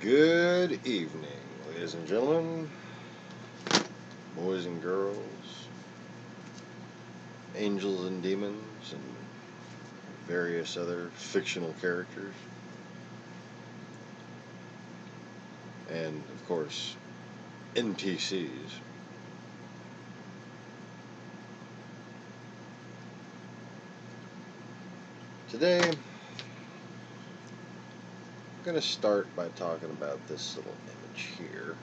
Good evening, ladies and gentlemen, boys and girls, angels and demons, and various other fictional characters. And, of course, NPCs. Today, I'm going to start by talking about this little image here,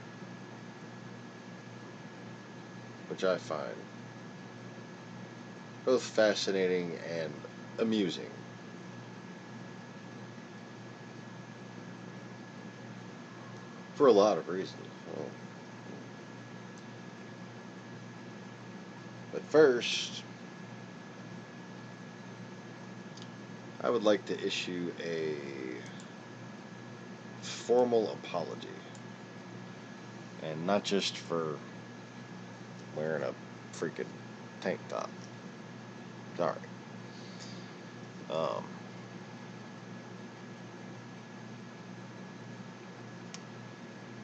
which I find both fascinating and amusing. For a lot of reasons. But first, I would like to issue a formal apology. And not just for wearing a freaking tank top. Sorry.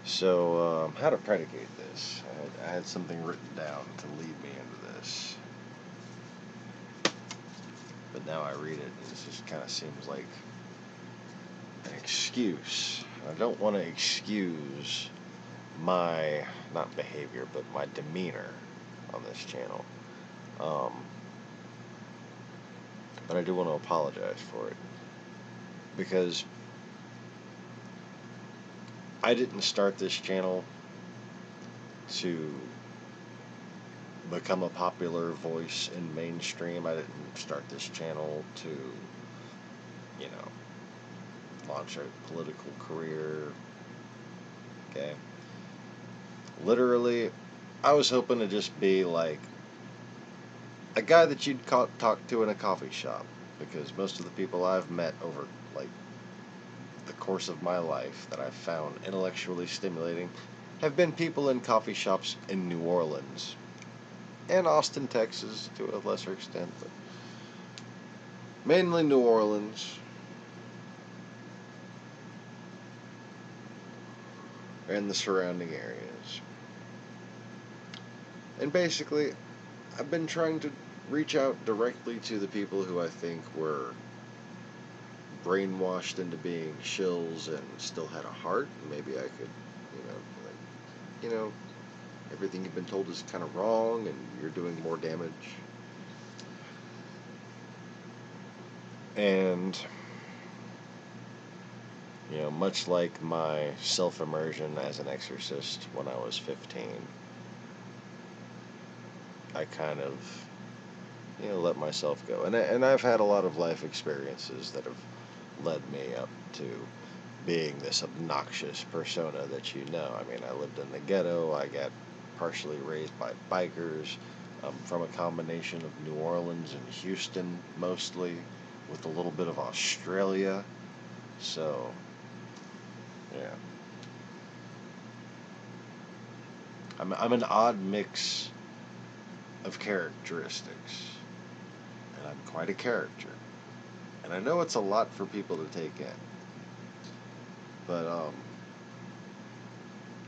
So, how to predicate this? I had something written down to lead me into this. But now I read it, and this just kind of seems like an excuse. I don't want to excuse my, not behavior, but my demeanor on this channel. But I do want to apologize for it. Because I didn't start this channel to become a popular voice in mainstream. I didn't start this channel to, launch a political career. Okay. Literally, I was hoping to just be like a guy that you'd talk to in a coffee shop, because most of the people I've met over the course of my life that I've found intellectually stimulating have been people in coffee shops in New Orleans and Austin, Texas to a lesser extent, but mainly New Orleans and the surrounding areas. And basically, I've been trying to reach out directly to the people who I think were brainwashed into being shills and still had a heart. Maybe I could, everything you've been told is kind of wrong and you're doing more damage. And, much like my self-immersion as an exorcist when I was 15, I kind of, let myself go. And I've had a lot of life experiences that have led me up to being this obnoxious persona that you know. I mean, I lived in the ghetto. I got partially raised by bikers. From a combination of New Orleans and Houston, mostly, with a little bit of Australia. So, yeah. I'm an odd mix of characteristics. And I'm quite a character. And I know it's a lot for people to take in. But,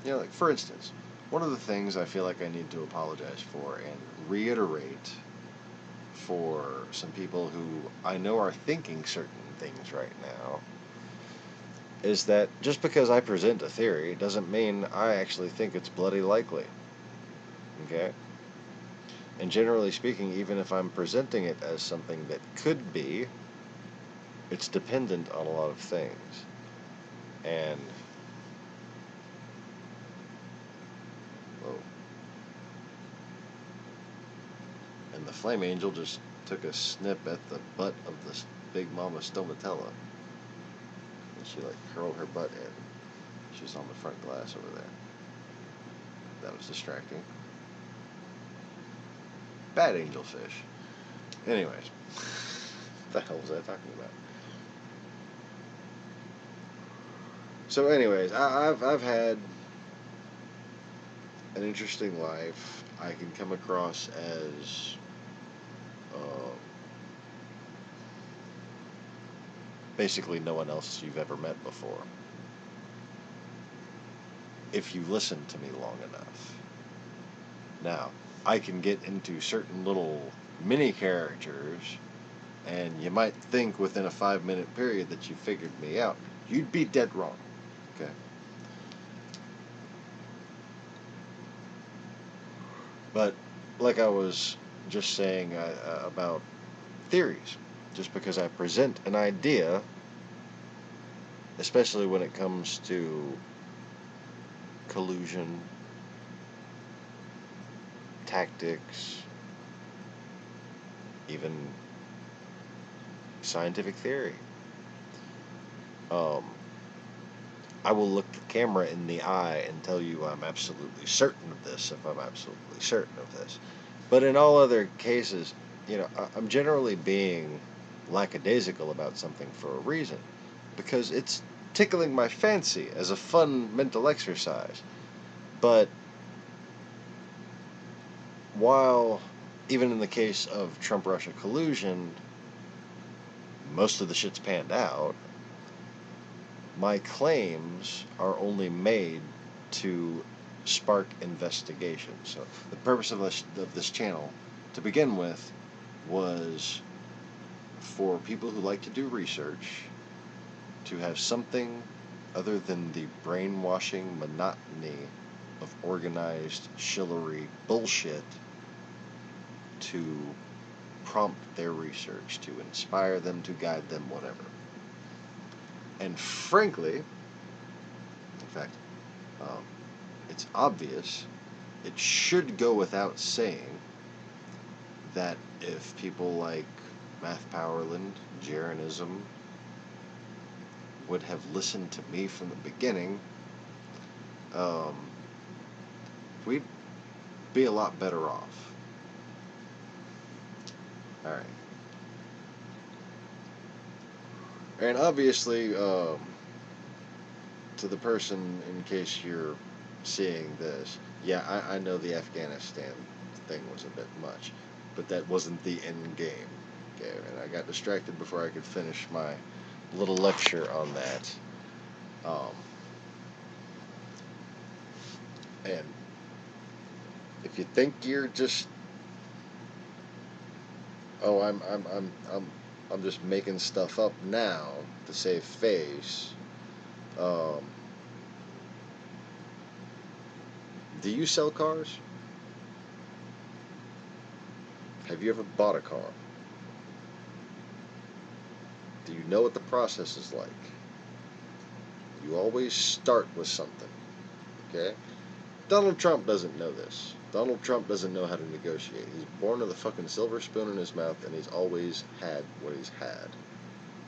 like, for instance, one of the things I feel like I need to apologize for and reiterate for some people who I know are thinking certain things right now is that just because I present a theory doesn't mean I actually think it's bloody likely. Okay? And generally speaking, even if I'm presenting it as something that could be, it's dependent on a lot of things. And and the flame angel just took a snip at the butt of this big mama stomatella. And she curled her butt in. She's on the front glass over there. That was distracting. Bad angelfish. Anyways, what the hell was I talking about? So anyways, I've had an interesting life. I can come across as basically no one else you've ever met before. if you listen to me long enough. Now, I can get into certain little mini characters, and you might think within a 5-minute period that you figured me out. You'd be dead wrong. Okay? But like I was just saying about theories, just because I present an idea, especially when it comes to collusion, tactics, even scientific theory, I will look the camera in the eye and tell you I'm absolutely certain of this if I'm absolutely certain of this. But in all other cases, I'm generally being lackadaisical about something for a reason, because it's tickling my fancy as a fun mental exercise. But while, even in the case of Trump-Russia collusion, most of the shit's panned out, my claims are only made to spark investigation. So the purpose of this channel, to begin with, was for people who like to do research to have something other than the brainwashing monotony of organized shillery bullshit to prompt their research, to inspire them, to guide them, whatever. And frankly, in fact, it's obvious, it should go without saying, that if people like Math Powerland, Jeranism, would have listened to me from the beginning, we'd be a lot better off. Alright. And obviously, to the person, in case you're seeing this, yeah, I know the Afghanistan thing was a bit much, but that wasn't the end game. Okay, and I got distracted before I could finish my little lecture on that. And if you think you're just, oh, I'm just making stuff up now to save face. Do you sell cars? Have you ever bought a car? Do you know what the process is like? You always start with something, okay? Donald Trump doesn't know this. Donald Trump doesn't know how to negotiate. He's born with a fucking silver spoon in his mouth, and he's always had what he's had.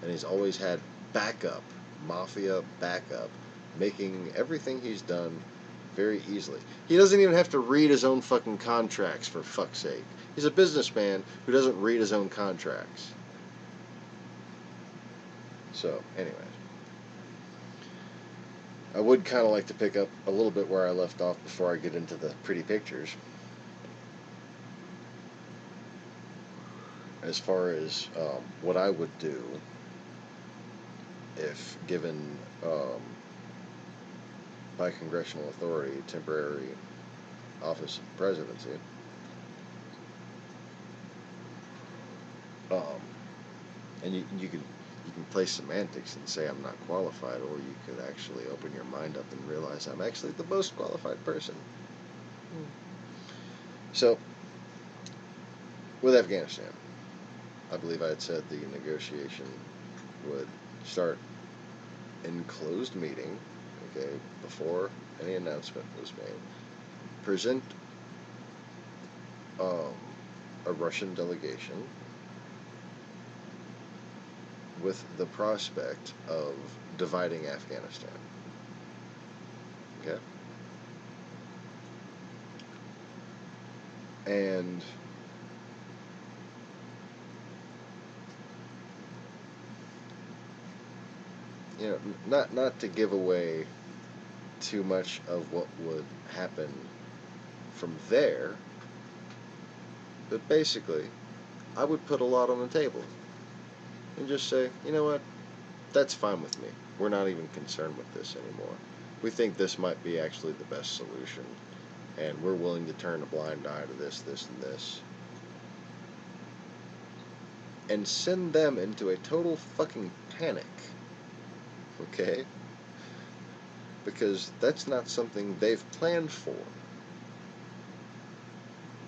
And he's always had backup, mafia backup, making everything he's done very easily. He doesn't even have to read his own fucking contracts, for fuck's sake. He's a businessman who doesn't read his own contracts. So, anyways. I would kind of like to pick up a little bit where I left off before I get into the pretty pictures. As far as what I would do if given by congressional authority temporary office of presidency. And you can play semantics and say I'm not qualified, or you could actually open your mind up and realize I'm actually the most qualified person. So, with Afghanistan, I believe I had said the negotiation would start in closed meeting, okay, before any announcement was made. Present a Russian delegation with the prospect of dividing Afghanistan. Okay? And not to give away too much of what would happen from there, but basically, I would put a lot on the table and just say, you know what, that's fine with me. We're not even concerned with this anymore. we think this might be actually the best solution, and we're willing to turn a blind eye to this, this, and this, and send them into a total fucking panic, okay? Because that's not something they've planned for.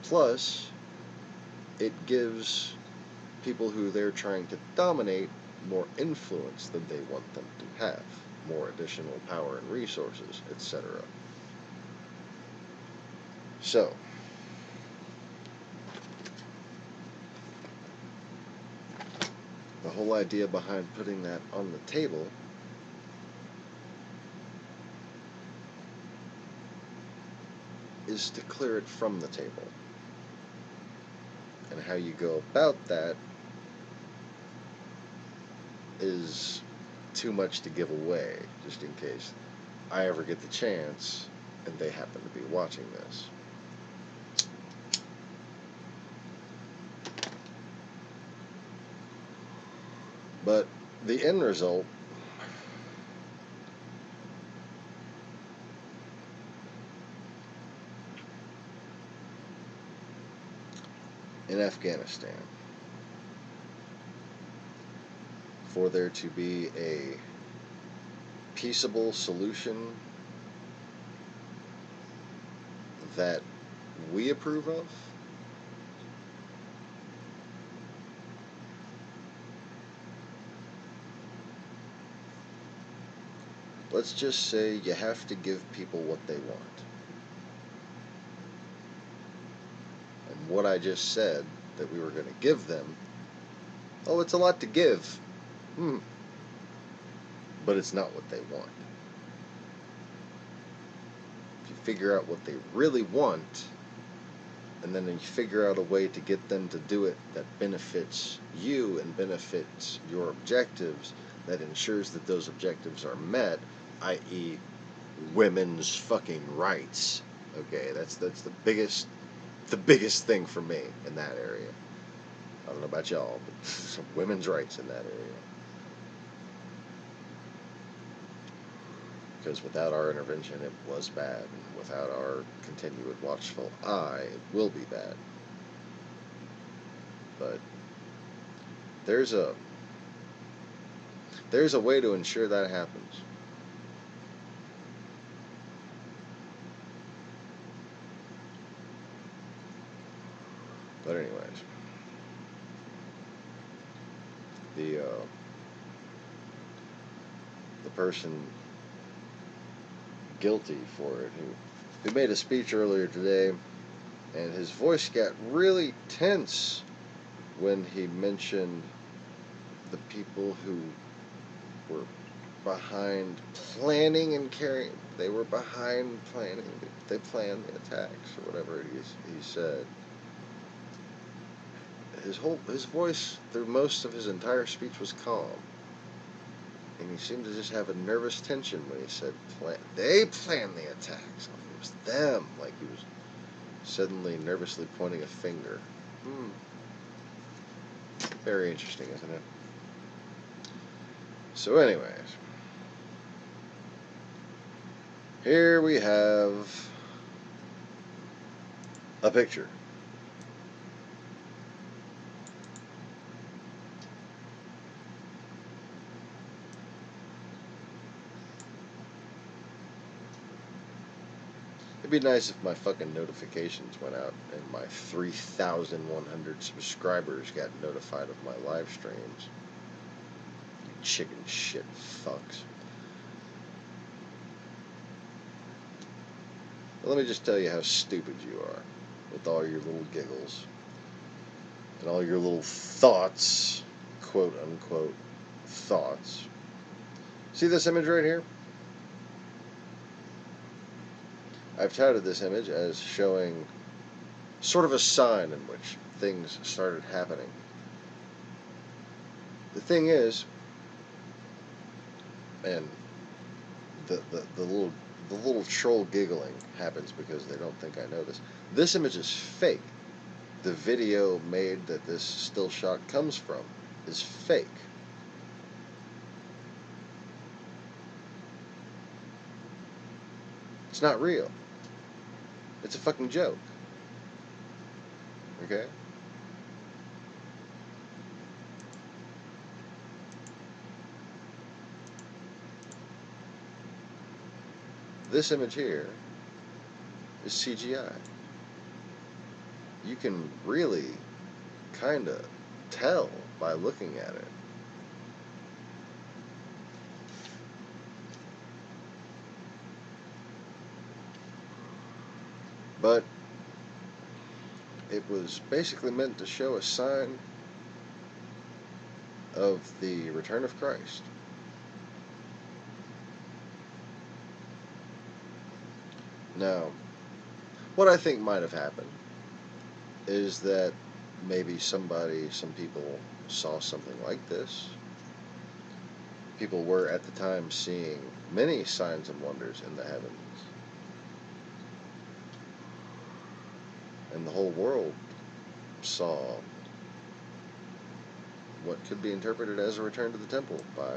Plus, it gives people who they're trying to dominate more influence than they want them to have, more additional power and resources, etc. So, the whole idea behind putting that on the table is to clear it from the table. And how you go about that is too much to give away, just in case I ever get the chance and they happen to be watching this. But the end result in Afghanistan, for there to be a peaceable solution that we approve of, let's just say you have to give people what they want. And what I just said that we were going to give them, oh, it's a lot to give. But it's not what they want. If you figure out what they really want, and then you figure out a way to get them to do it that benefits you and benefits your objectives, that ensures that those objectives are met, i.e. women's fucking rights. Okay, that's the biggest thing for me in that area. I don't know about y'all, but some women's rights in that area. Because without our intervention, it was bad, and without our continued watchful eye, it will be bad. But there's a way to ensure that happens. But anyways, the person guilty for it, who made a speech earlier today, and his voice got really tense when he mentioned the people who were behind planning and carrying. They were behind planning. They planned the attacks, or whatever he said. His voice through most of his entire speech was calm, and he seemed to just have a nervous tension when he said they planned the attacks. It was them, like he was suddenly nervously pointing a finger. Very interesting, isn't it? So anyways, here we have a picture. It'd be nice if my fucking notifications went out and my 3,100 subscribers got notified of my live streams. You chicken shit fucks. Well, let me just tell you how stupid you are with all your little giggles and all your little thoughts, quote unquote thoughts. See this image right here? I've touted this image as showing sort of a sign in which things started happening. The thing is, and the little troll giggling happens because they don't think I know this. This image is fake. The video made that this still shot comes from is fake. It's not real. It's a fucking joke. Okay? This image here is CGI. You can really kind of tell by looking at it. But it was basically meant to show a sign of the return of Christ. Now, what I think might have happened is that maybe some people saw something like this. People were at the time seeing many signs and wonders in the heavens. And the whole world saw what could be interpreted as a return to the temple by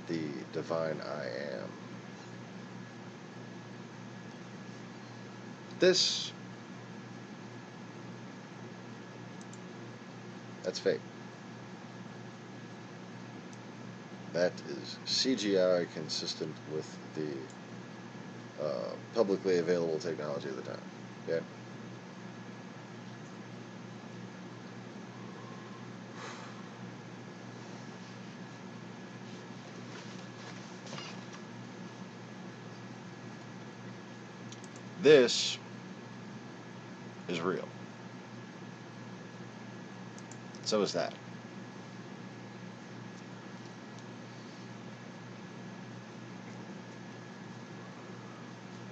the divine I am. That's fake. That is CGI consistent with the publicly available technology of the time. Okay? This is real. So is that.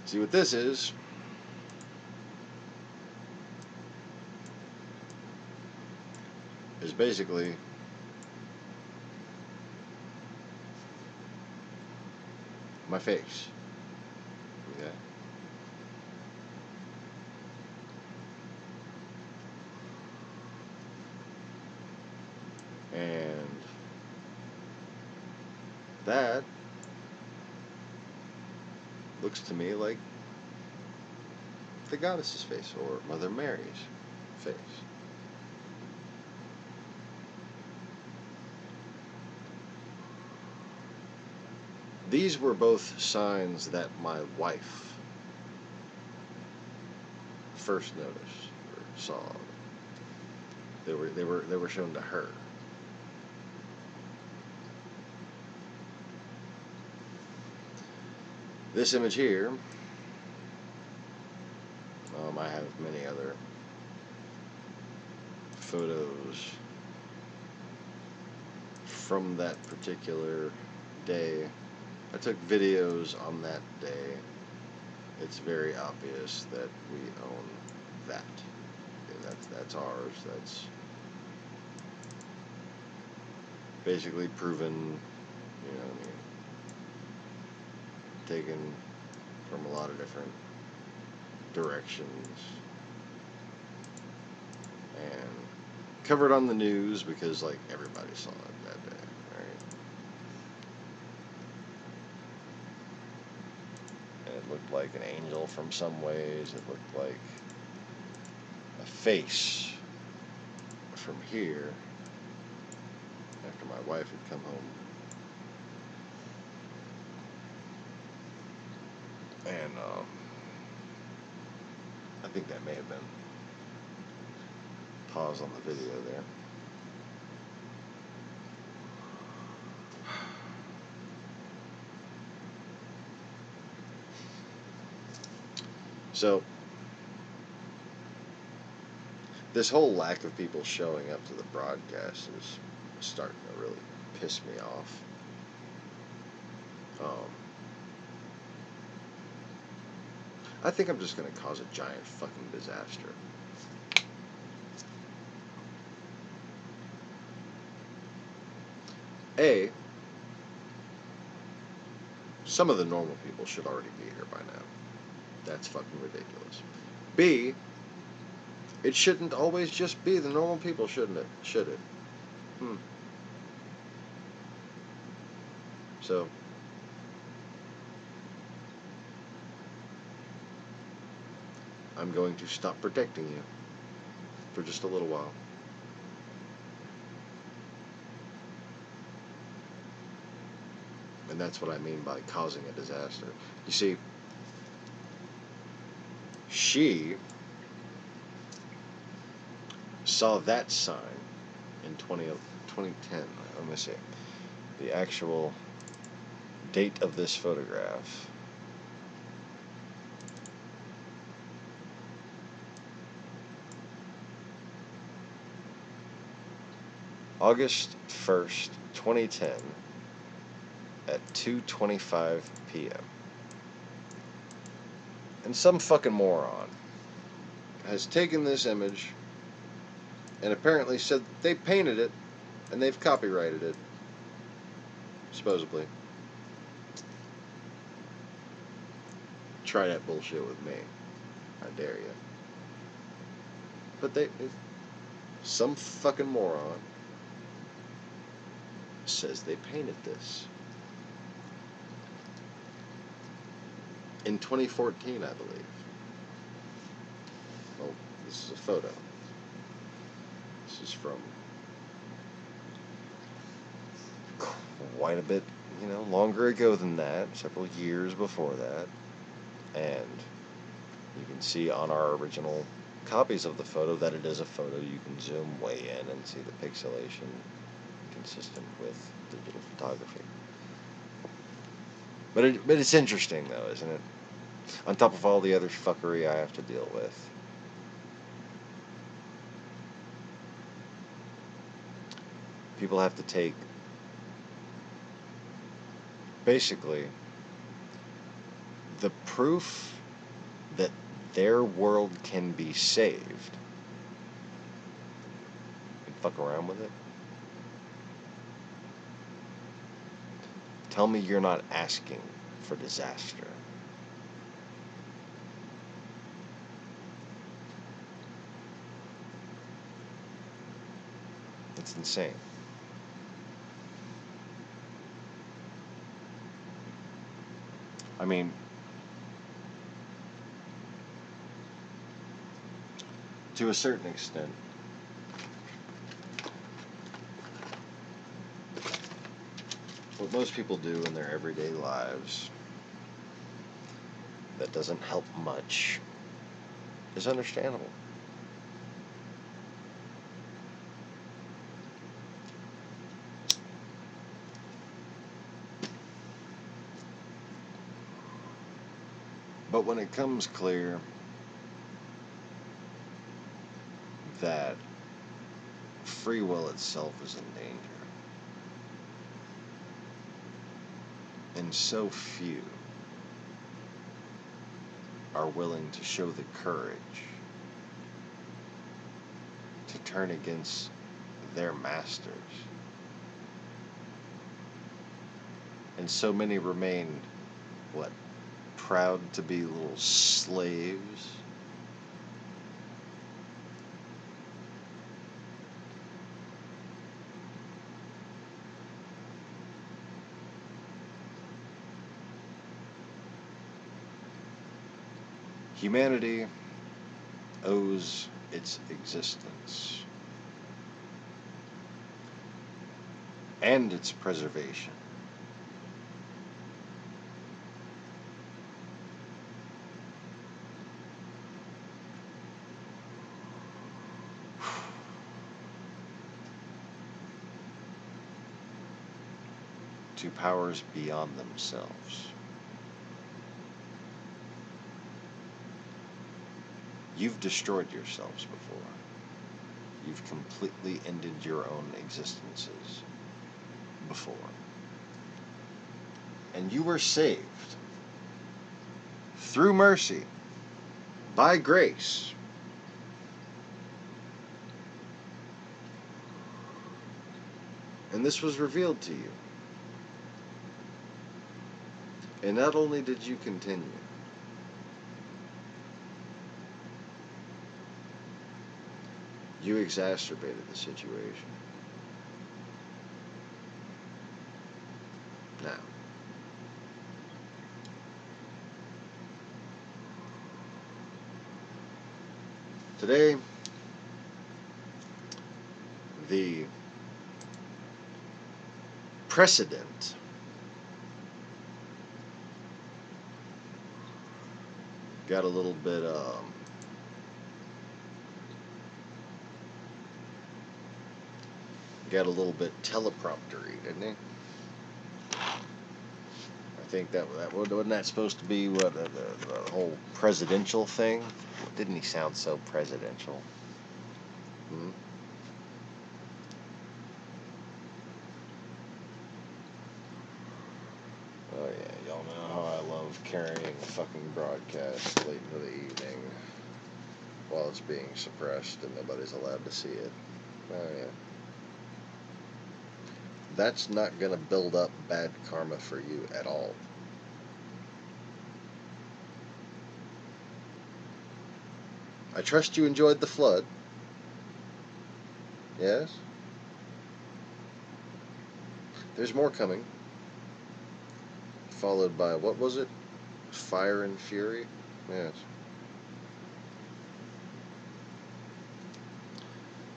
See what this is basically my face. Okay? And that looks to me like the goddess's face, or Mother Mary's face. These were both signs that my wife first noticed or saw. They were shown to her. This image here, I have many other photos from that particular day. I took videos on that day. It's very obvious that we own that. Okay, that's ours. That's basically proven, taken from a lot of different directions and covered on the news because like everybody saw it that day, right? And it looked like an angel from some ways. It looked like a face from here after my wife had come home. And I think that may have been pause on the video there. So, this whole lack of people showing up to the broadcast is starting to really piss me off. I think I'm just going to cause a giant fucking disaster. A, some of the normal people should already be here by now. That's fucking ridiculous. B, it shouldn't always just be the normal people, shouldn't it? Should it? So, I'm going to stop protecting you for just a little while. And that's what I mean by causing a disaster. You see, she saw that sign in 2010. Let me see. The actual date of this photograph. August 1st, 2010 at 2:25 p.m. And some fucking moron has taken this image and apparently said they painted it and they've copyrighted it, supposedly. Try that bullshit with me. I dare you. But some fucking moron says they painted this. In 2014, I believe. Oh, this is a photo. This is from quite a bit, longer ago than that, several years before that. And you can see on our original copies of the photo that it is a photo. You can zoom way in and see the pixelation consistent with digital photography. But it's interesting, though, isn't it? On top of all the other fuckery I have to deal with. People have to take, basically, the proof that their world can be saved and fuck around with it. Tell me you're not asking for disaster. It's insane. I mean, to a certain extent, what most people do in their everyday lives that doesn't help much is understandable. But when it comes clear that free will itself is in danger, and so few are willing to show the courage to turn against their masters, and so many remain, proud to be little slaves. Humanity owes its existence and its preservation to powers beyond themselves. You've destroyed yourselves before. You've completely ended your own existences before. And you were saved through mercy, by grace. And this was revealed to you. And not only did you continue, you exacerbated the situation. Now, Today, the precedent got a little bit telepromptery, didn't it? I think that wasn't that supposed to be what the whole presidential thing? Didn't he sound so presidential? Hmm? Oh yeah, y'all know how I love carrying a fucking broadcast late into the evening while it's being suppressed and nobody's allowed to see it. Oh yeah. That's not gonna build up bad karma for you at all. I trust you enjoyed the flood. Yes? There's more coming. Followed by, what was it? Fire and Fury? Yes.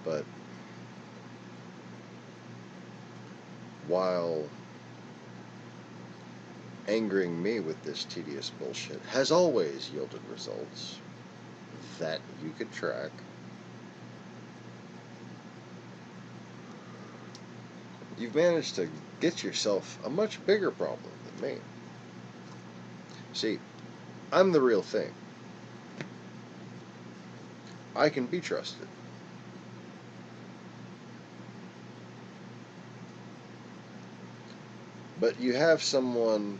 But while angering me with this tedious bullshit has always yielded results that you could track, you've managed to get yourself a much bigger problem than me. See, I'm the real thing. I can be trusted. But you have someone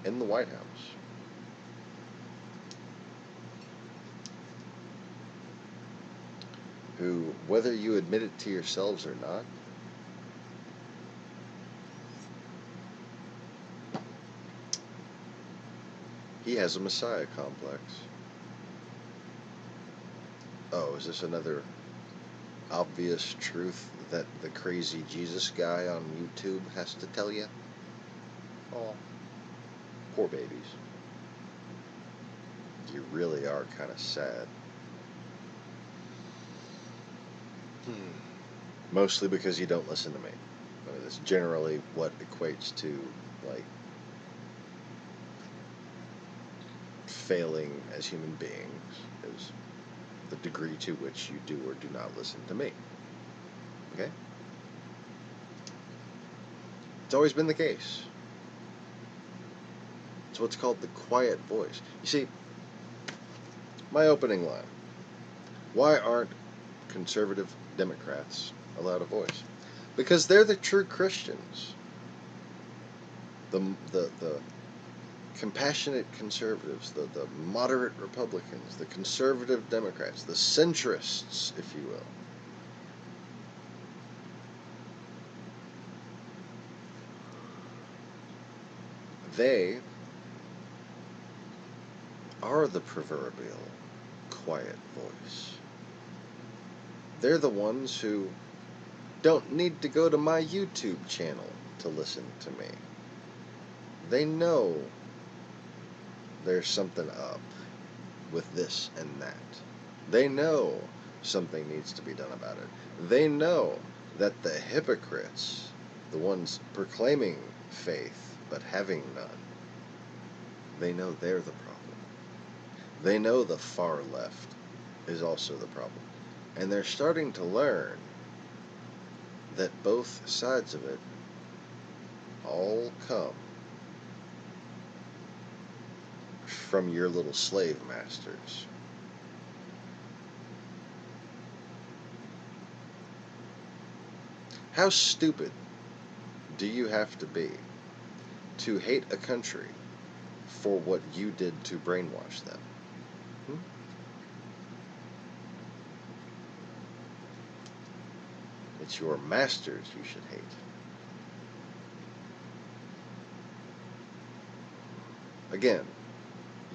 in the White House who, whether you admit it to yourselves or not, he has a messiah complex. Oh, is this another obvious truth that the crazy Jesus guy on YouTube has to tell you? Oh, poor babies. You really are kind of sad. Mostly because you don't listen to me. I mean, that's generally what equates to, like, failing as human beings, is the degree to which you do or do not listen to me. Okay? It's always been the case. It's what's called the quiet voice. You see, my opening line, why aren't conservative Democrats allowed a voice? Because they're the true Christians. The compassionate conservatives, the moderate Republicans, the conservative Democrats, the centrists, if you will. They are the proverbial quiet voice. They're the ones who don't need to go to my YouTube channel to listen to me. They know there's something up with this and that. They know something needs to be done about it. They know that the hypocrites, the ones proclaiming faith but having none, they know they're the problem. They know the far left is also the problem. And they're starting to learn that both sides of it all come from your little slave masters. How stupid do you have to be to hate a country for what you did to brainwash them? It's your masters you should hate. Again,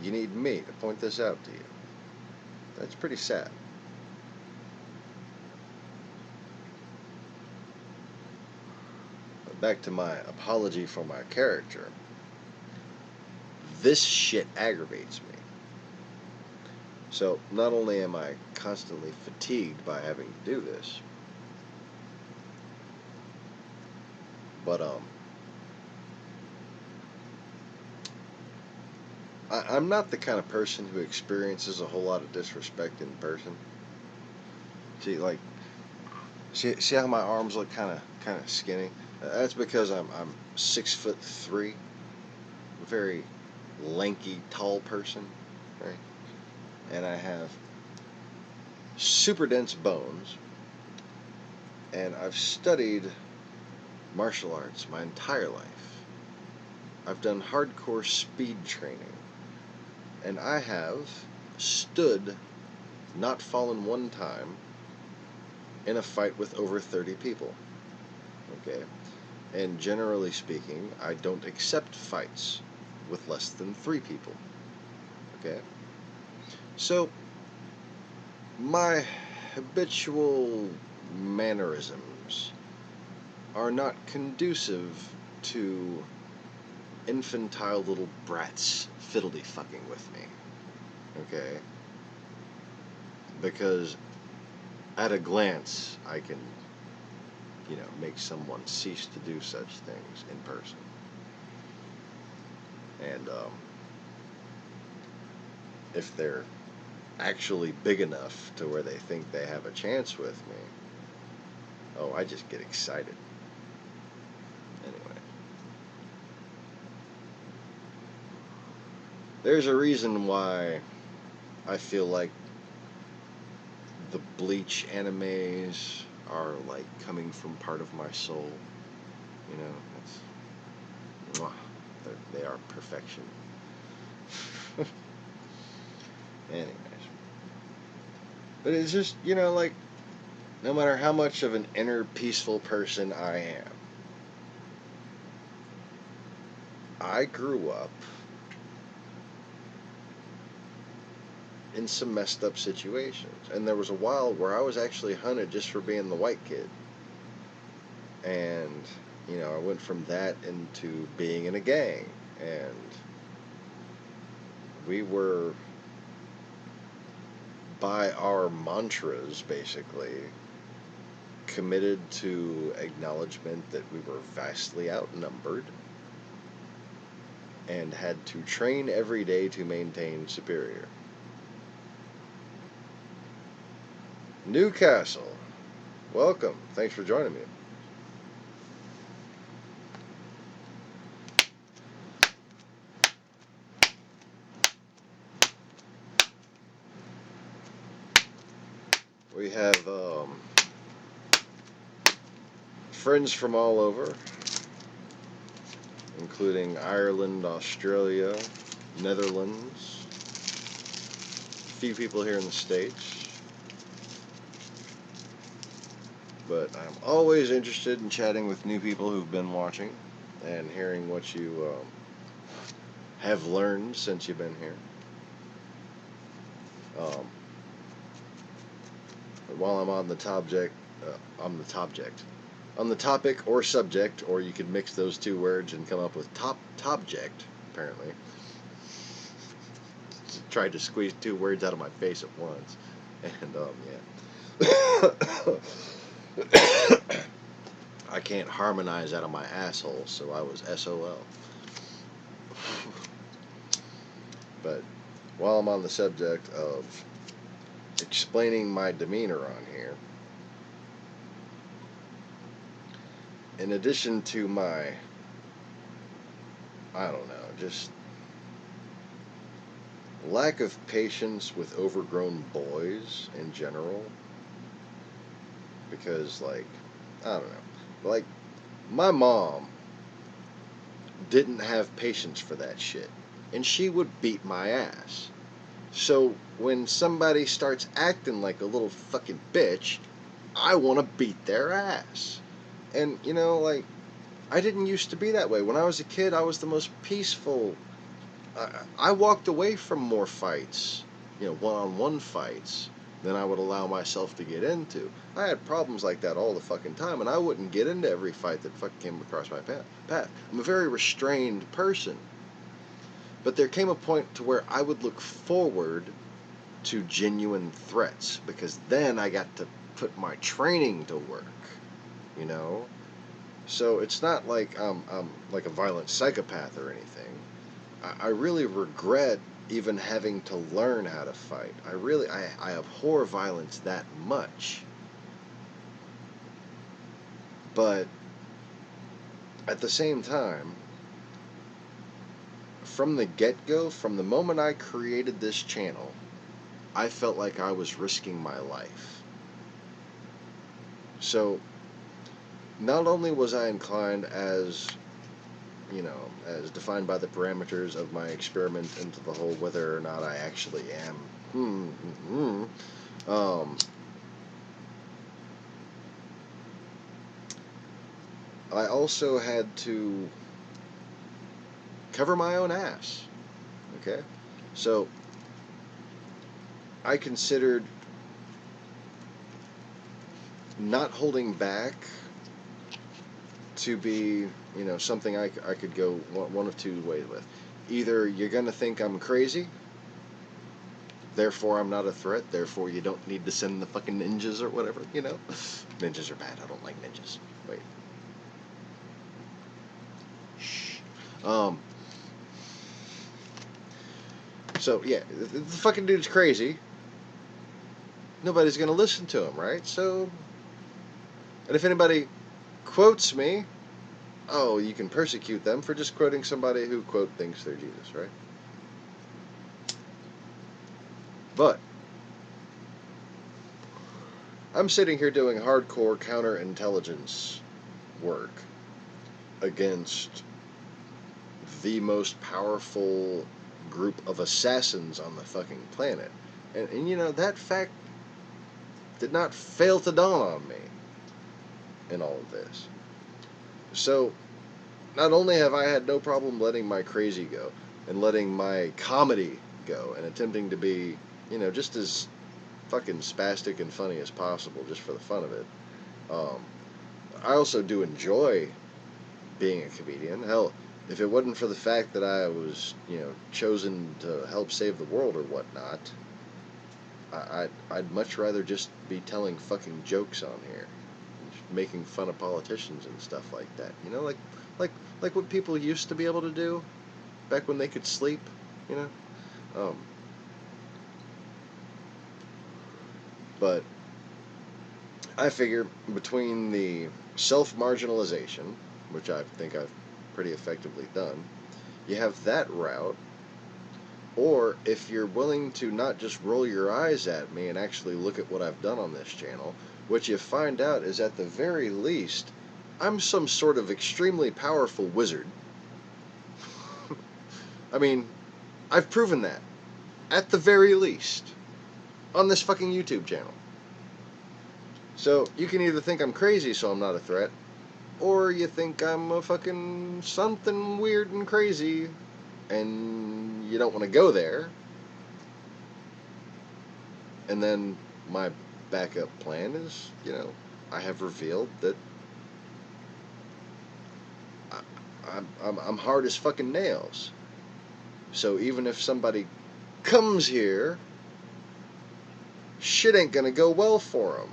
you need me to point this out to you. That's pretty sad. But back to my apology for my character. This shit aggravates me. So not only am I constantly fatigued by having to do this, but I'm not the kind of person who experiences a whole lot of disrespect in person. See, like, see how my arms look kind of skinny? That's because I'm 6'3", a very lanky, tall person, right? And I have super dense bones, and I've studied martial arts my entire life. I've done hardcore speed training, and I have stood, not fallen one time, in a fight with over 30 people. Okay? And generally speaking, I don't accept fights with less than 3 people. Okay? So, my habitual mannerisms are not conducive to infantile little brats fiddly fucking with me. Okay? Because at a glance, I can, make someone cease to do such things in person. And if they're actually big enough to where they think they have a chance with me, oh, I just get excited. Anyway. There's a reason why I feel like the Bleach animes are like coming from part of my soul. They are perfection. Anyways. But it's just, like, no matter how much of an inner peaceful person I am, I grew up in some messed up situations. And there was a while where I was actually hunted just for being the white kid. And, I went from that into being in a gang. And we were, by our mantras, basically, committed to acknowledgement that we were vastly outnumbered and had to train every day to maintain superior. Newcastle, welcome. Thanks for joining me. We have friends from all over, including Ireland, Australia, Netherlands, a few people here in the States. But I'm always interested in chatting with new people who've been watching and hearing what you have learned since you've been here. While I'm on the topic, or subject, or you could mix those two words and come up with topject, apparently. Tried to squeeze 2 words out of my face at once. And, yeah. I can't harmonize out of my asshole, so I was SOL. But while I'm on the subject of explaining my demeanor on here, in addition to my, just lack of patience with overgrown boys in general, because, my mom didn't have patience for that shit, and she would beat my ass. So when somebody starts acting like a little fucking bitch, I want to beat their ass. And, I didn't used to be that way. When I was a kid, I was the most peaceful. I walked away from more fights, one-on-one fights, than I would allow myself to get into. I had problems like that all the fucking time, and I wouldn't get into every fight that fucking came across my path. I'm a very restrained person. But there came a point to where I would look forward to genuine threats, because then I got to put my training to work, you know? So it's not like I'm like a violent psychopath or anything. I really regret even having to learn how to fight. I abhor violence that much. But at the same time, from the get-go, from the moment I created this channel, I felt like I was risking my life. So not only was I inclined, as you know, as defined by the parameters of my experiment into the whole whether or not I actually am, I also had to cover my own ass. Okay? So I considered not holding back to be, you know, something I could go one of two ways with. Either you're going to think I'm crazy, therefore I'm not a threat, therefore you don't need to send the fucking ninjas or whatever, you know? Ninjas are bad, I don't like ninjas. Wait. Shh. So, yeah, the fucking dude's crazy. Nobody's going to listen to him, right? So, and if anybody quotes me, oh, you can persecute them for just quoting somebody who, quote, thinks they're Jesus, right? But I'm sitting here doing hardcore counterintelligence work against the most powerful group of assassins on the fucking planet. And you know, that fact did not fail to dawn on me in all of this. So, not only have I had no problem letting my crazy go and letting my comedy go and attempting to be, you know, just as fucking spastic and funny as possible just for the fun of it, I also do enjoy being a comedian. Hell, if it wasn't for the fact that I was, you know, chosen to help save the world or whatnot, I'd much rather just be telling fucking jokes on here, making fun of politicians and stuff like that. You know, like what people used to be able to do back when they could sleep. You know, but I figure between the self-marginalization, which I think I've pretty effectively done, you have that route. Or if you're willing to not just roll your eyes at me and actually look at what I've done on this channel, what you find out is at the very least, I'm some sort of extremely powerful wizard. I mean, I've proven that. At the very least. On this fucking YouTube channel. So, you can either think I'm crazy so I'm not a threat, or you think I'm a fucking something weird and crazy, and you don't want to go there. And then my backup plan is, you know, I have revealed that I'm hard as fucking nails. So even if somebody comes here, shit ain't gonna go well for them.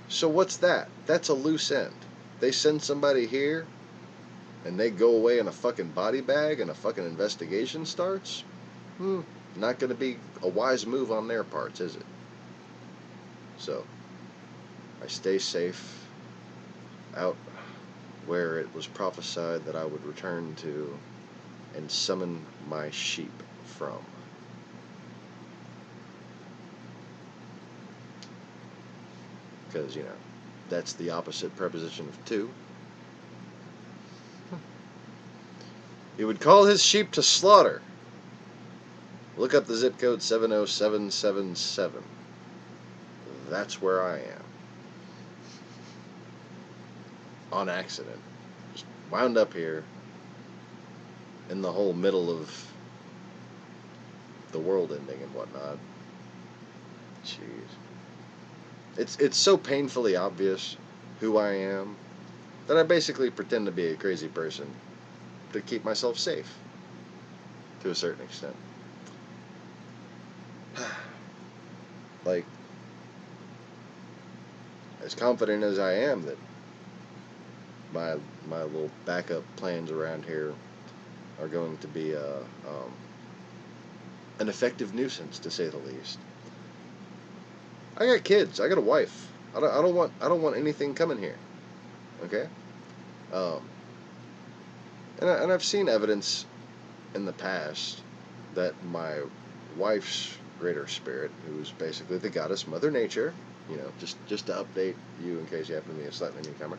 So what's that? That's a loose end. They send somebody here, and they go away in a fucking body bag, and a fucking investigation starts? Not gonna be a wise move on their parts, is it? So, I stay safe out where it was prophesied that I would return to and summon my sheep from. Because, you know, that's the opposite preposition of to. He would call his sheep to slaughter. Look up the zip code 70777. That's where I am. On accident. Just wound up here in the whole middle of the world ending and whatnot. Jeez. It's so painfully obvious who I am that I basically pretend to be a crazy person to keep myself safe to a certain extent. like, as confident as I am that my my little backup plans around here are going to be an effective nuisance, to say the least. I got kids. I got a wife. I don't want anything coming here. Okay. Um, and I've seen evidence in the past that my wife's greater spirit, who's basically the goddess Mother Nature, just to update you in case you happen to be a slightly newcomer.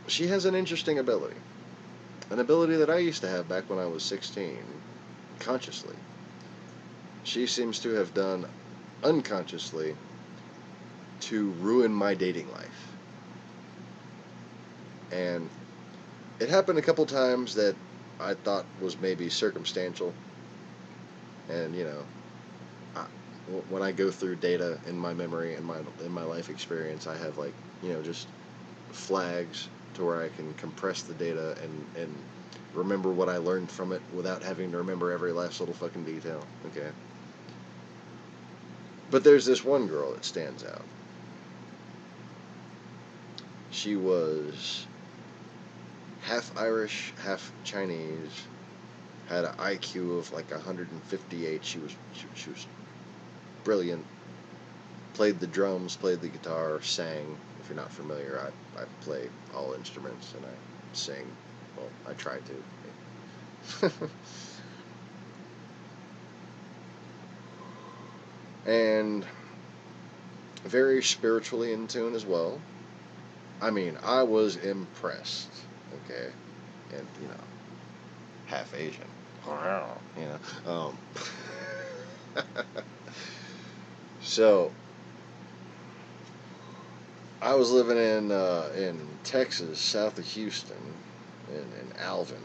She has an interesting ability. An ability that I used to have back when I was 16, consciously. She seems to have done unconsciously to ruin my dating life. And it happened a couple times that I thought was maybe circumstantial. And, I, when I go through data in my memory and in my life experience, I have, like, just flags to where I can compress the data and remember what I learned from it without having to remember every last little fucking detail. Okay. But there's this one girl that stands out. She was half Irish, half Chinese, had an IQ of like 158. She was brilliant. Played the drums, played the guitar, sang. If you're not familiar, I play all instruments and I sing. Well, I try to. And very spiritually in tune as well. I mean, I was impressed. Okay, and half Asian. So I was living in Texas, south of Houston, in Alvin,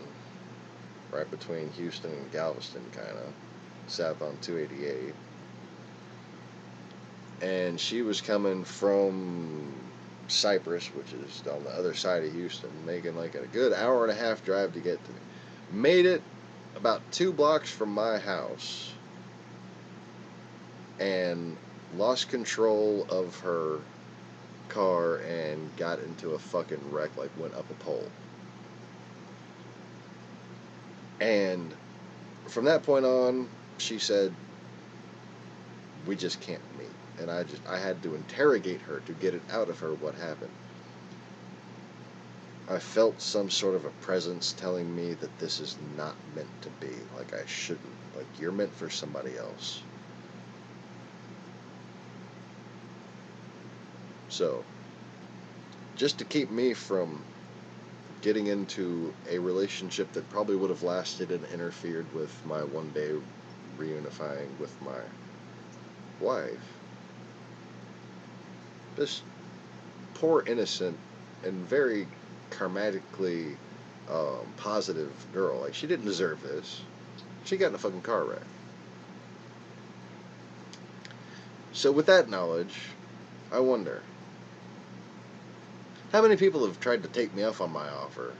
right between Houston and Galveston, kind of south on 288. And she was coming from Cypress, which is on the other side of Houston, making like a good hour and a half drive to get to me. Made it about 2 blocks from my house and lost control of her car and got into a fucking wreck, like went up a pole. And from that point on, she said, we just can't meet. And I had to interrogate her to get it out of her what happened. I felt some sort of a presence telling me that this is not meant to be. Like, I shouldn't. Like, you're meant for somebody else. So, just to keep me from getting into a relationship that probably would have lasted and interfered with my one day reunifying with my wife, this poor, innocent, and very karmatically positive girl, like, she didn't deserve this. She got in a fucking car wreck. So with that knowledge, I wonder, how many people have tried to take me up on my offer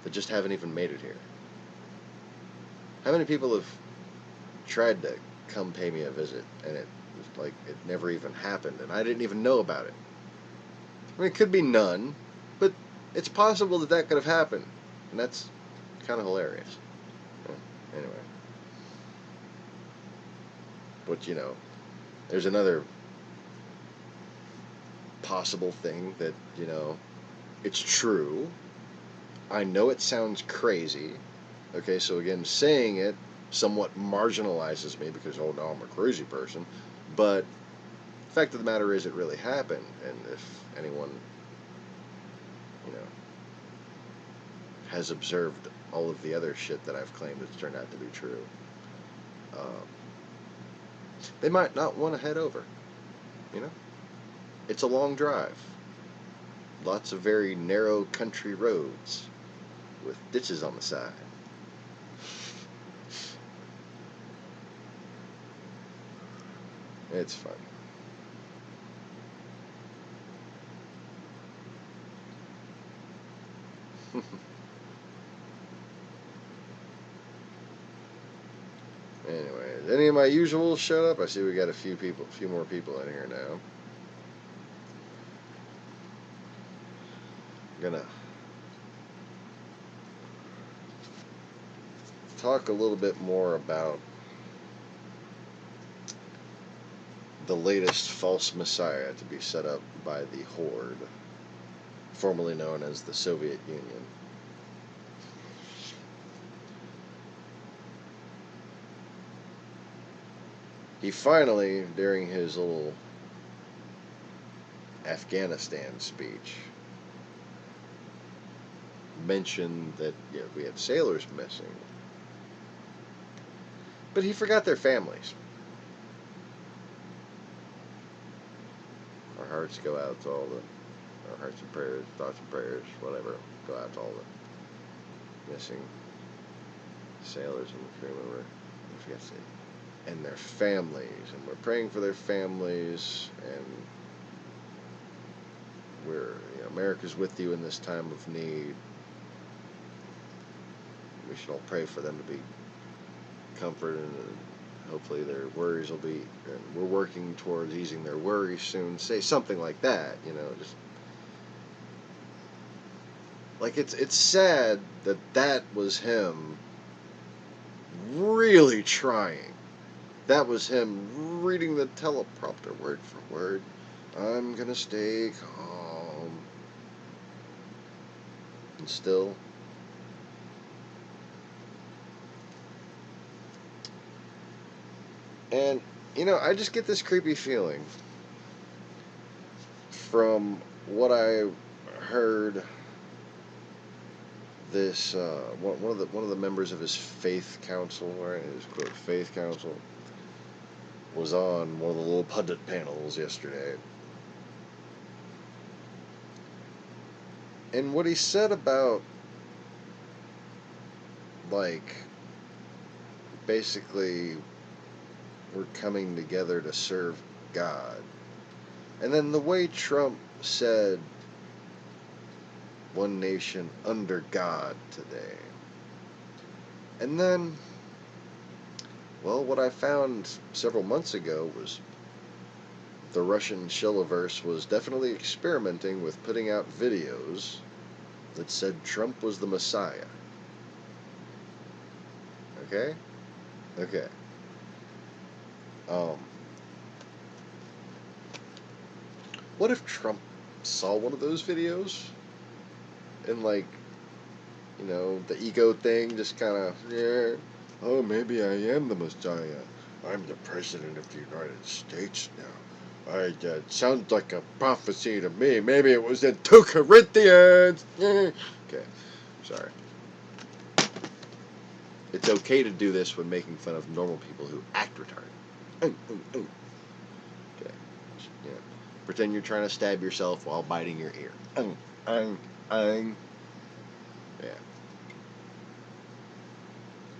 that just haven't even made it here? How many people have tried to come pay me a visit and it was like it never even happened and I didn't even know about it? I mean, it could be none, but it's possible that that could have happened, and that's kind of hilarious. Anyway, but there's another possible thing that it's true. I know it sounds crazy. Okay, so again, saying it somewhat marginalizes me because, oh no, I'm a crazy person. But the fact of the matter is, it really happened. And if anyone, has observed all of the other shit that I've claimed that's turned out to be true, they might not want to head over. It's a long drive. Lots of very narrow country roads with ditches on the side. It's fun. Anyway, any of my usuals showed up? I see we got a few more people in here now. I'm gonna talk a little bit more about the latest false messiah to be set up by the Horde, formerly known as the Soviet Union. He finally, during his little Afghanistan speech, mentioned that we had sailors missing, but he forgot their families. Our hearts go out to all our hearts and prayers, thoughts and prayers, whatever, go out to all the missing sailors and crew member, and their families, and we're praying for their families, and America's with you in this time of need. We should all pray for them to be comforted, and hopefully their worries will be, and we're working towards easing their worries soon. Say something like that, just like it's sad that was him really trying. That was him reading the teleprompter word for word. I'm gonna stay calm. And still, and I just get this creepy feeling from what I heard. This one of the members of his faith council, right? His quote faith council, was on one of the little pundit panels yesterday, and what he said about, like, basically we're coming together to serve God, and then the way Trump said one nation under God today, and then, well, what I found several months ago was the Russian Shillaverse was definitely experimenting with putting out videos that said Trump was the Messiah. Okay? Okay. What if Trump saw one of those videos and, like, the ego thing just kind of, yeah, oh, maybe I am the Messiah. I'm the President of the United States now. It sounds like a prophecy to me. Maybe it was in 2 Corinthians. Okay, sorry. It's okay to do this when making fun of normal people who act retarded. Okay, pretend you're trying to stab yourself while biting your ear. Yeah.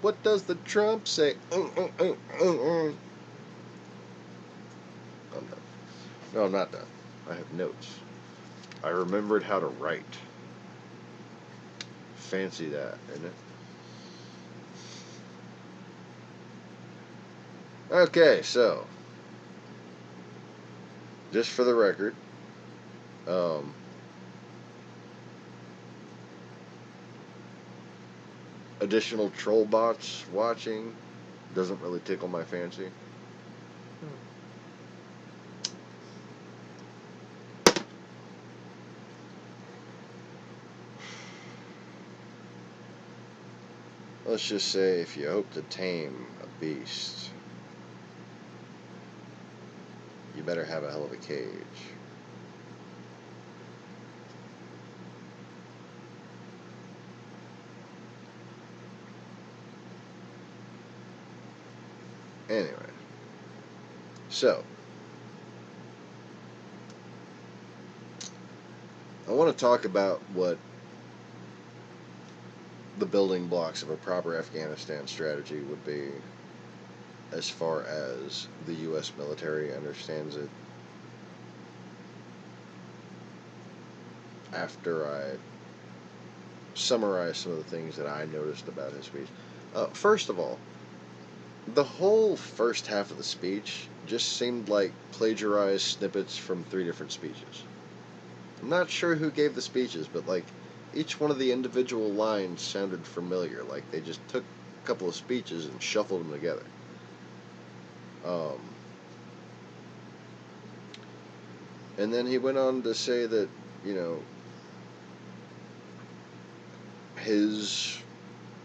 What does the Trump say? I'm done. No, I'm not done. I have notes. I remembered how to write. Fancy that, isn't it? Okay, so just for the record, additional troll bots watching doesn't really tickle my fancy. Let's just say if you hope to tame a beast, you better have a hell of a cage. Anyway, so I want to talk about what the building blocks of a proper Afghanistan strategy would be, as far as the U.S. military understands it, after I summarize some of the things that I noticed about his speech. First of all, the whole first half of the speech just seemed like plagiarized snippets from 3 different speeches. I'm not sure who gave the speeches, but like each one of the individual lines sounded familiar, like they just took a couple of speeches and shuffled them together. And then he went on to say that, you know, his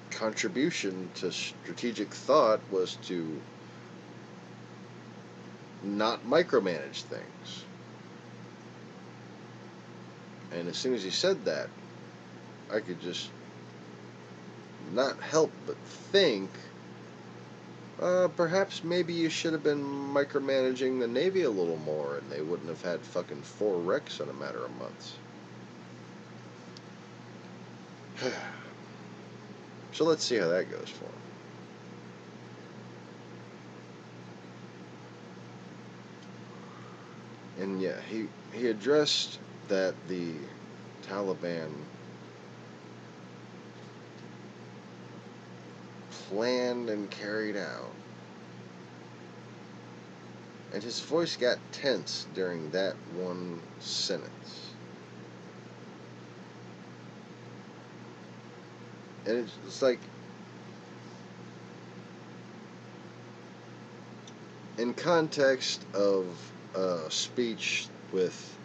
contribution to strategic thought was to not micromanage things. And as soon as he said that, I could just not help but think, perhaps maybe you should have been micromanaging the Navy a little more and they wouldn't have had fucking 4 wrecks in a matter of months. So let's see how that goes for him. And yeah, he addressed that the Taliban planned and carried out. And his voice got tense during that one sentence. And it's like, in context of a speech with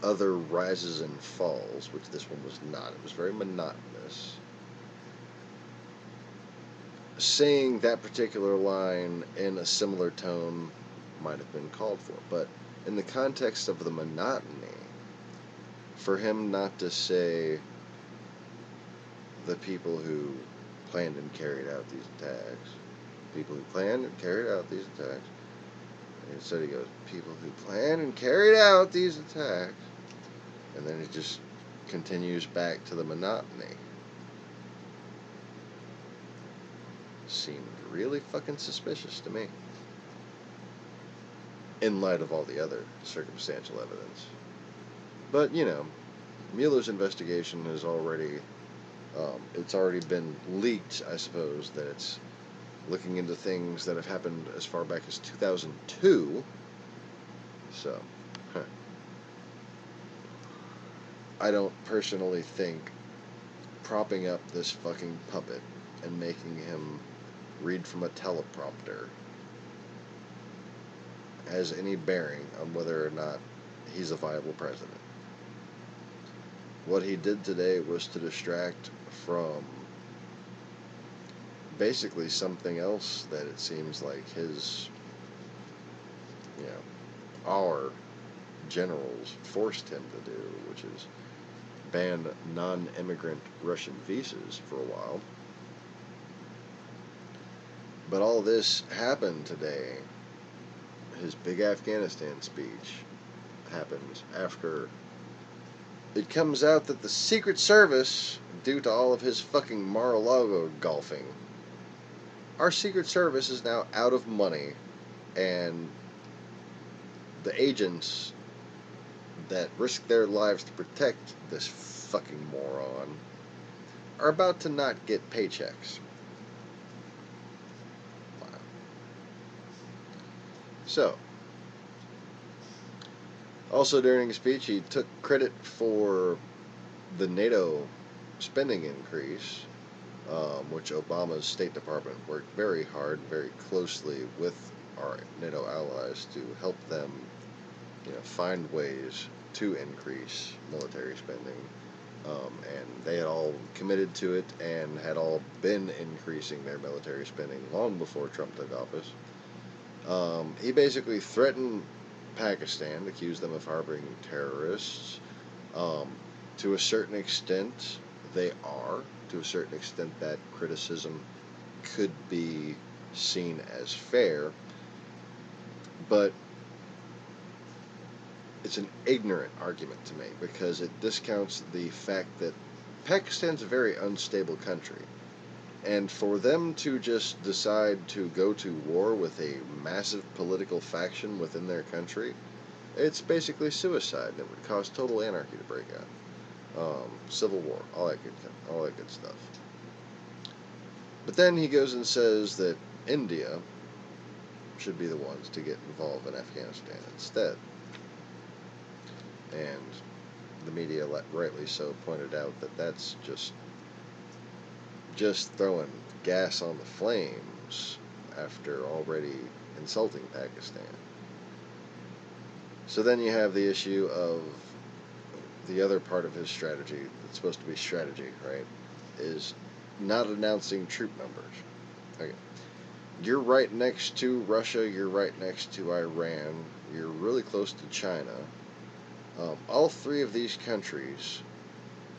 other rises and falls, which this one was not, it was very monotonous, saying that particular line in a similar tone might have been called for. But in the context of the monotony, for him not to say the people who planned and carried out these attacks, people who planned and carried out these attacks, instead he goes, people who planned and carried out these attacks, and then it just continues back to the monotony. Seemed really fucking suspicious to me, in light of all the other circumstantial evidence. But, you know, Mueller's investigation has already, it's already been leaked, I suppose, that it's looking into things that have happened as far back as 2002. So, I don't personally think propping up this fucking puppet and making him read from a teleprompter has any bearing on whether or not he's a viable president. What he did today was to distract from basically something else that it seems like his, you know, our generals forced him to do, which is ban non-immigrant Russian visas for a while. But all this happened today. His big Afghanistan speech happened after it comes out that the Secret Service, due to all of his fucking Mar-a-Lago golfing, our Secret Service is now out of money, and the agents that risk their lives to protect this fucking moron are about to not get paychecks. Wow. So, also during his speech, he took credit for the NATO spending increase, which Obama's State Department worked very hard, very closely with our NATO allies to help them, you know, find ways to increase military spending. And they had all committed to it and had all been increasing their military spending long before Trump took office. He basically threatened Pakistan, accused them of harboring terrorists. To a certain extent, they are. To a certain extent, that criticism could be seen as fair. But it's an ignorant argument to make because it discounts the fact that Pakistan's a very unstable country. And for them to just decide to go to war with a massive political faction within their country, it's basically suicide. It would cause total anarchy to break out. Civil war, all that good stuff. But then he goes and says that India should be the ones to get involved in Afghanistan instead. And the media, rightly so, pointed out that that's just throwing gas on the flames after already insulting Pakistan. So then you have the issue of the other part of his strategy that's supposed to be strategy, right? Is not announcing troop numbers. Okay. You're right next to Russia, you're right next to Iran, you're really close to China. All three of these countries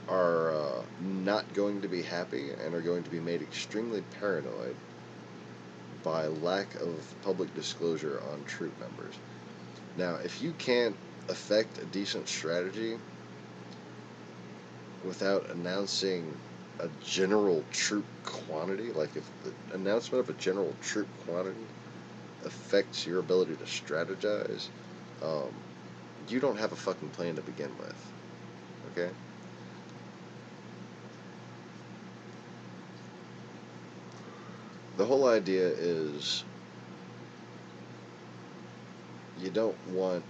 are not going to be happy and are going to be made extremely paranoid by lack of public disclosure on troop numbers. Now, if you can't affect a decent strategy without announcing a general troop quantity, like if the announcement of a general troop quantity affects your ability to strategize, you don't have a fucking plan to begin with. Okay? The whole idea is you don't want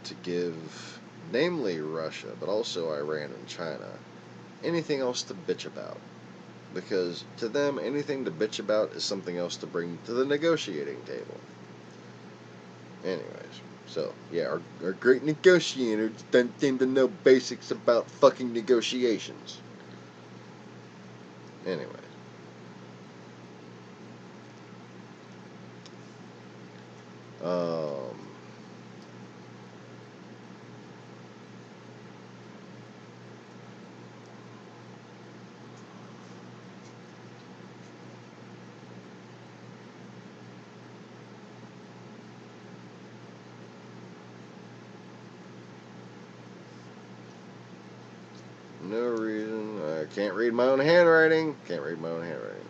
to give, namely Russia, but also Iran and China, anything else to bitch about. Because to them, anything to bitch about is something else to bring to the negotiating table. Anyways, so, yeah, our great negotiators don't seem to know basics about fucking negotiations. Anyways. No reason. I can't read my own handwriting. Can't read my own handwriting.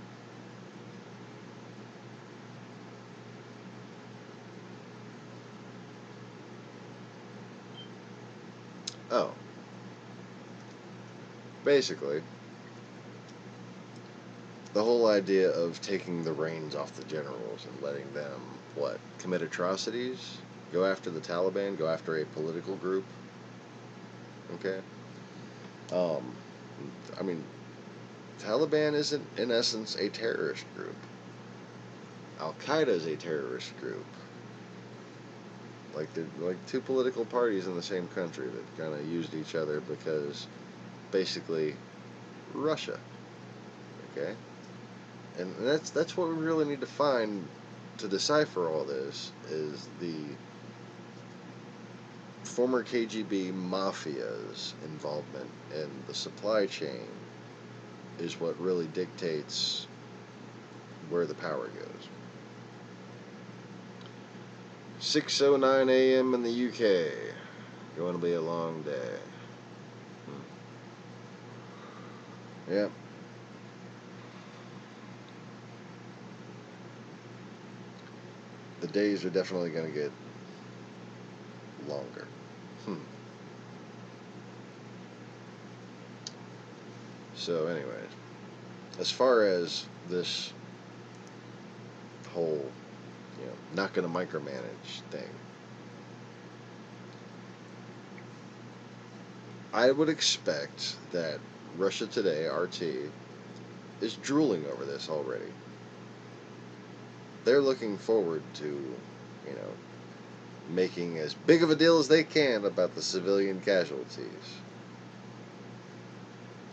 Oh. Basically, the whole idea of taking the reins off the generals and letting them, commit atrocities? Go after the Taliban? Go after a political group? Okay? I mean, Taliban isn't, in essence, a terrorist group. Al-Qaeda is a terrorist group. They're like two political parties in the same country that kind of used each other because, basically, Russia. Okay? And that's what we really need to find to decipher all this, is the former KGB mafia's involvement in the supply chain is what really dictates where the power goes. 6:09 a.m. in the UK. Going to be a long day. Yep. The days are definitely going to get longer. So anyways, as far as this whole, not going to micromanage thing, I would expect that Russia Today, RT, is drooling over this already. They're looking forward to, making as big of a deal as they can about the civilian casualties.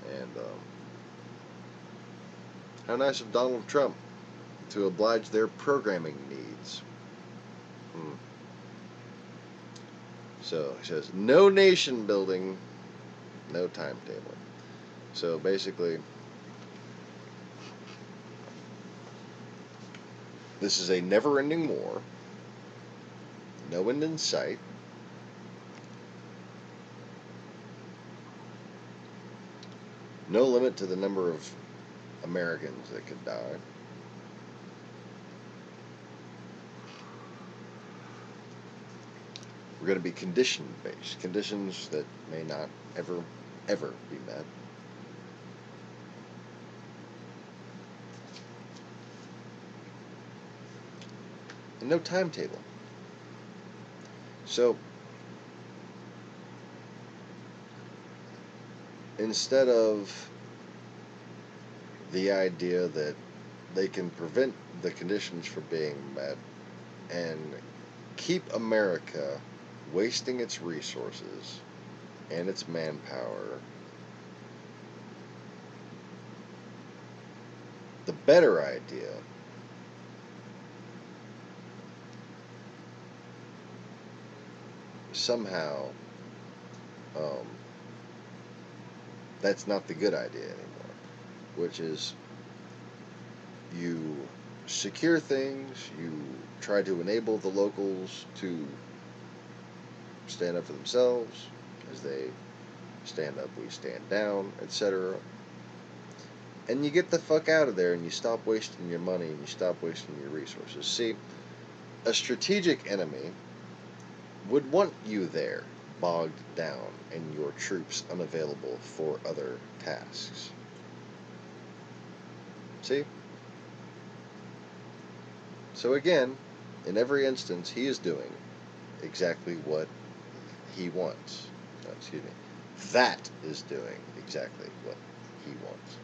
And how nice of Donald Trump to oblige their programming needs. So he says, no nation building, no timetable. So basically, this is a never-ending war. No end in sight. No limit to the number of Americans that could die. We're going to be condition-based. Conditions that may not ever be met. and no timetable. So instead of the idea that they can prevent the conditions from being met and keep America wasting its resources and its manpower, the better idea somehow that's not the good idea anymore, which is you secure things, you try to enable the locals to stand up for themselves. As they stand up, we stand down, etc. And you get the fuck out of there and you stop wasting your money and you stop wasting your resources. See, a strategic enemy would want you there, bogged down, and your troops unavailable for other tasks. See? So again, in every instance, he is doing exactly what he wants. Excuse me. That is doing exactly what he wants.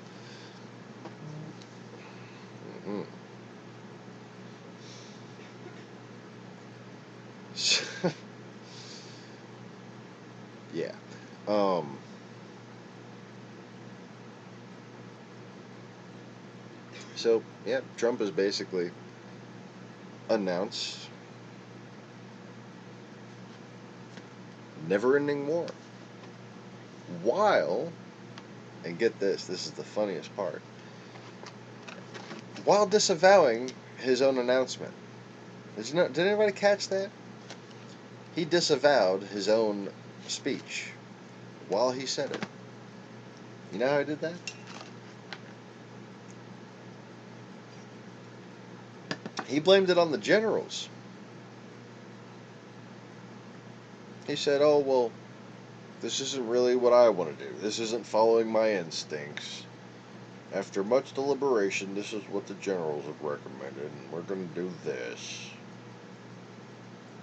Yeah. So, yeah, Trump has basically announced never-ending war. While, and get this, this is the funniest part, while disavowing his own announcement. Did anybody catch that? He disavowed his own speech while he said it. You know how he did that? He blamed it on the generals. He said, oh, well, this isn't really what I want to do. This isn't following my instincts. After much deliberation, this is what the generals have recommended, and we're going to do this.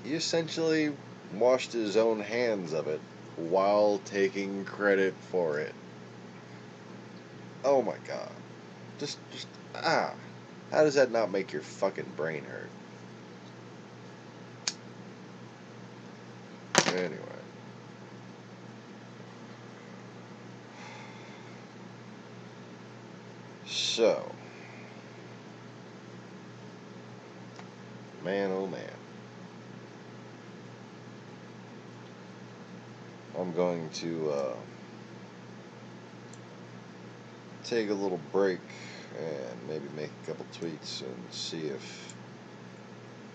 He essentially washed his own hands of it while taking credit for it. Oh my god. How does that not make your fucking brain hurt? Anyway. So. Man, oh man. I'm going to take a little break and maybe make a couple tweets and see if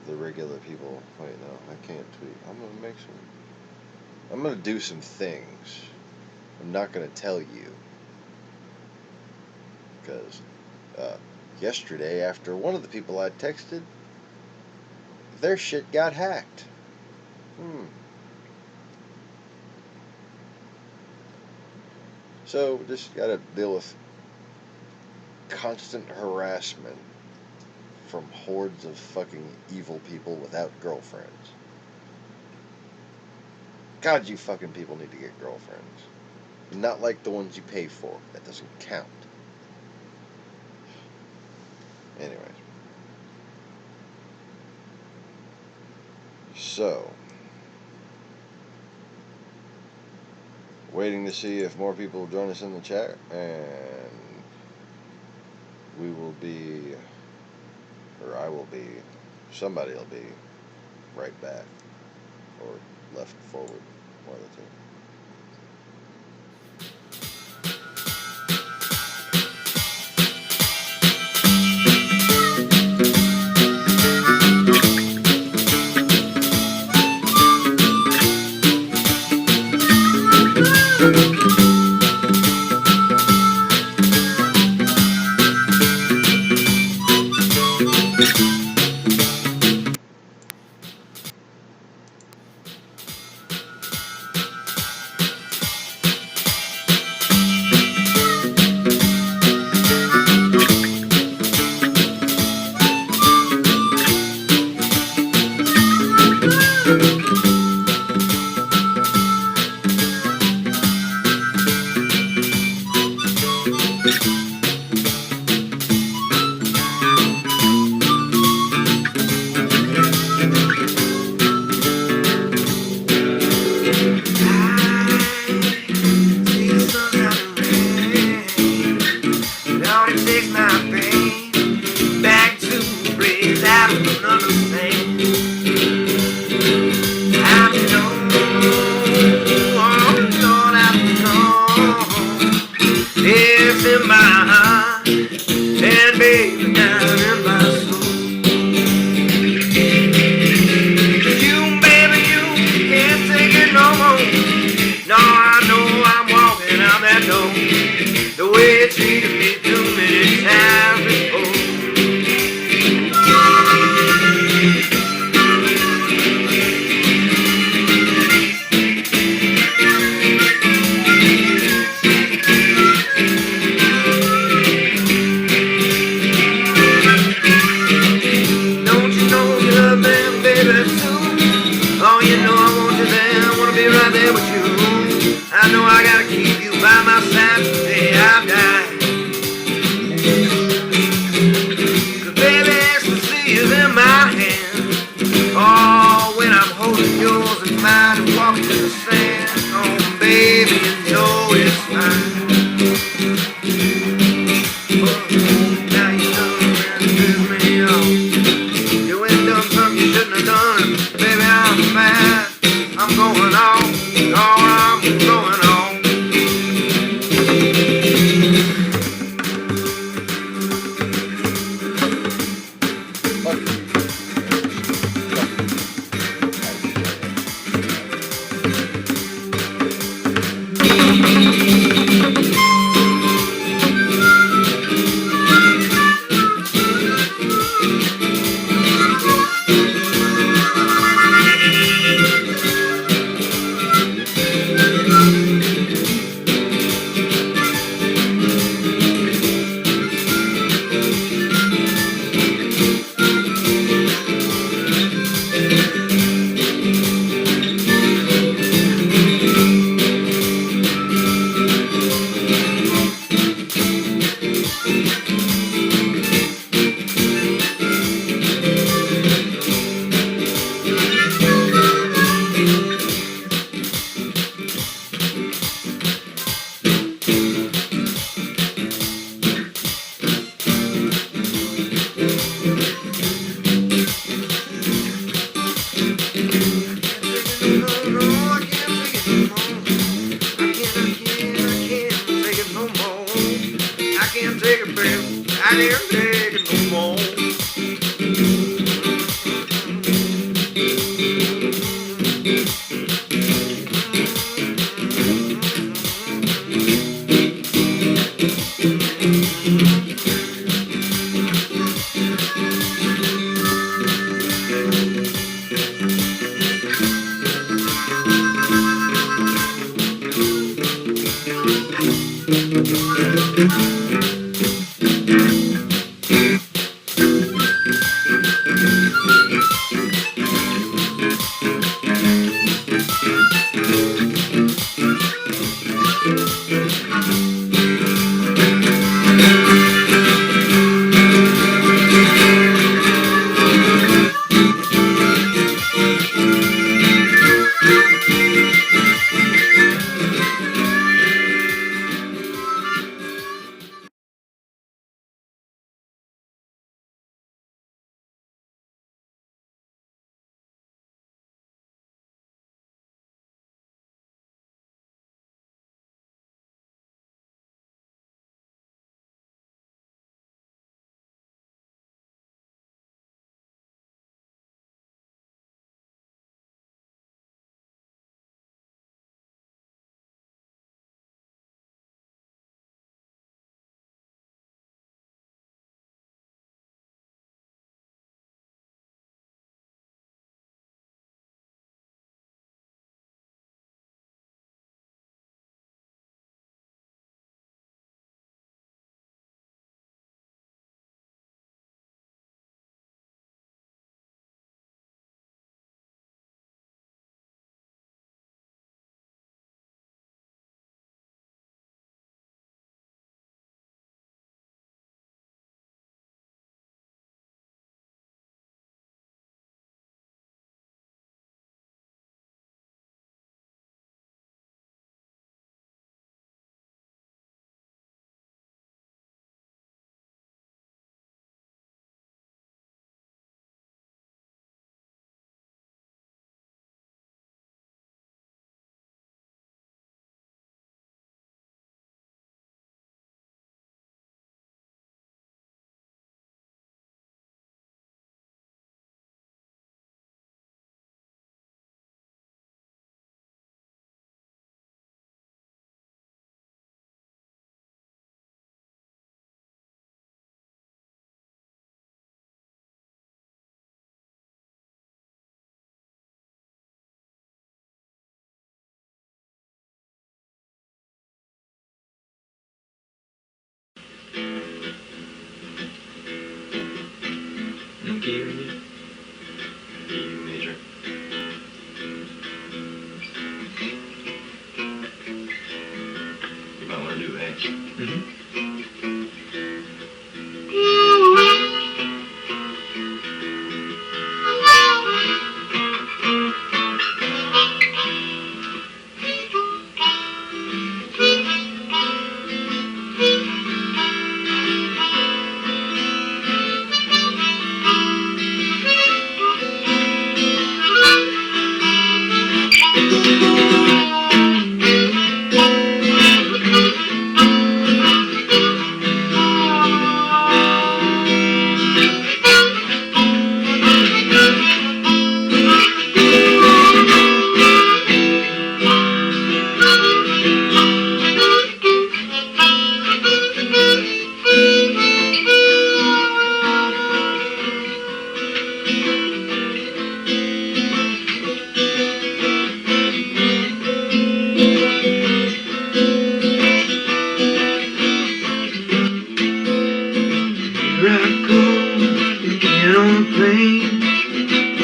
the regular people... Wait, no, I can't tweet. I'm going to do some things. I'm not going to tell you. Because yesterday, after one of the people I texted, their shit got hacked. So, just got to deal with constant harassment from hordes of fucking evil people without girlfriends. God, you fucking people need to get girlfriends. Not like the ones you pay for. That doesn't count. Anyways. So, waiting to see if more people join us in the chat, and we will be, or I will be, somebody will be right back, or left forward, one of the two. take it no more. Major. You might want to do A.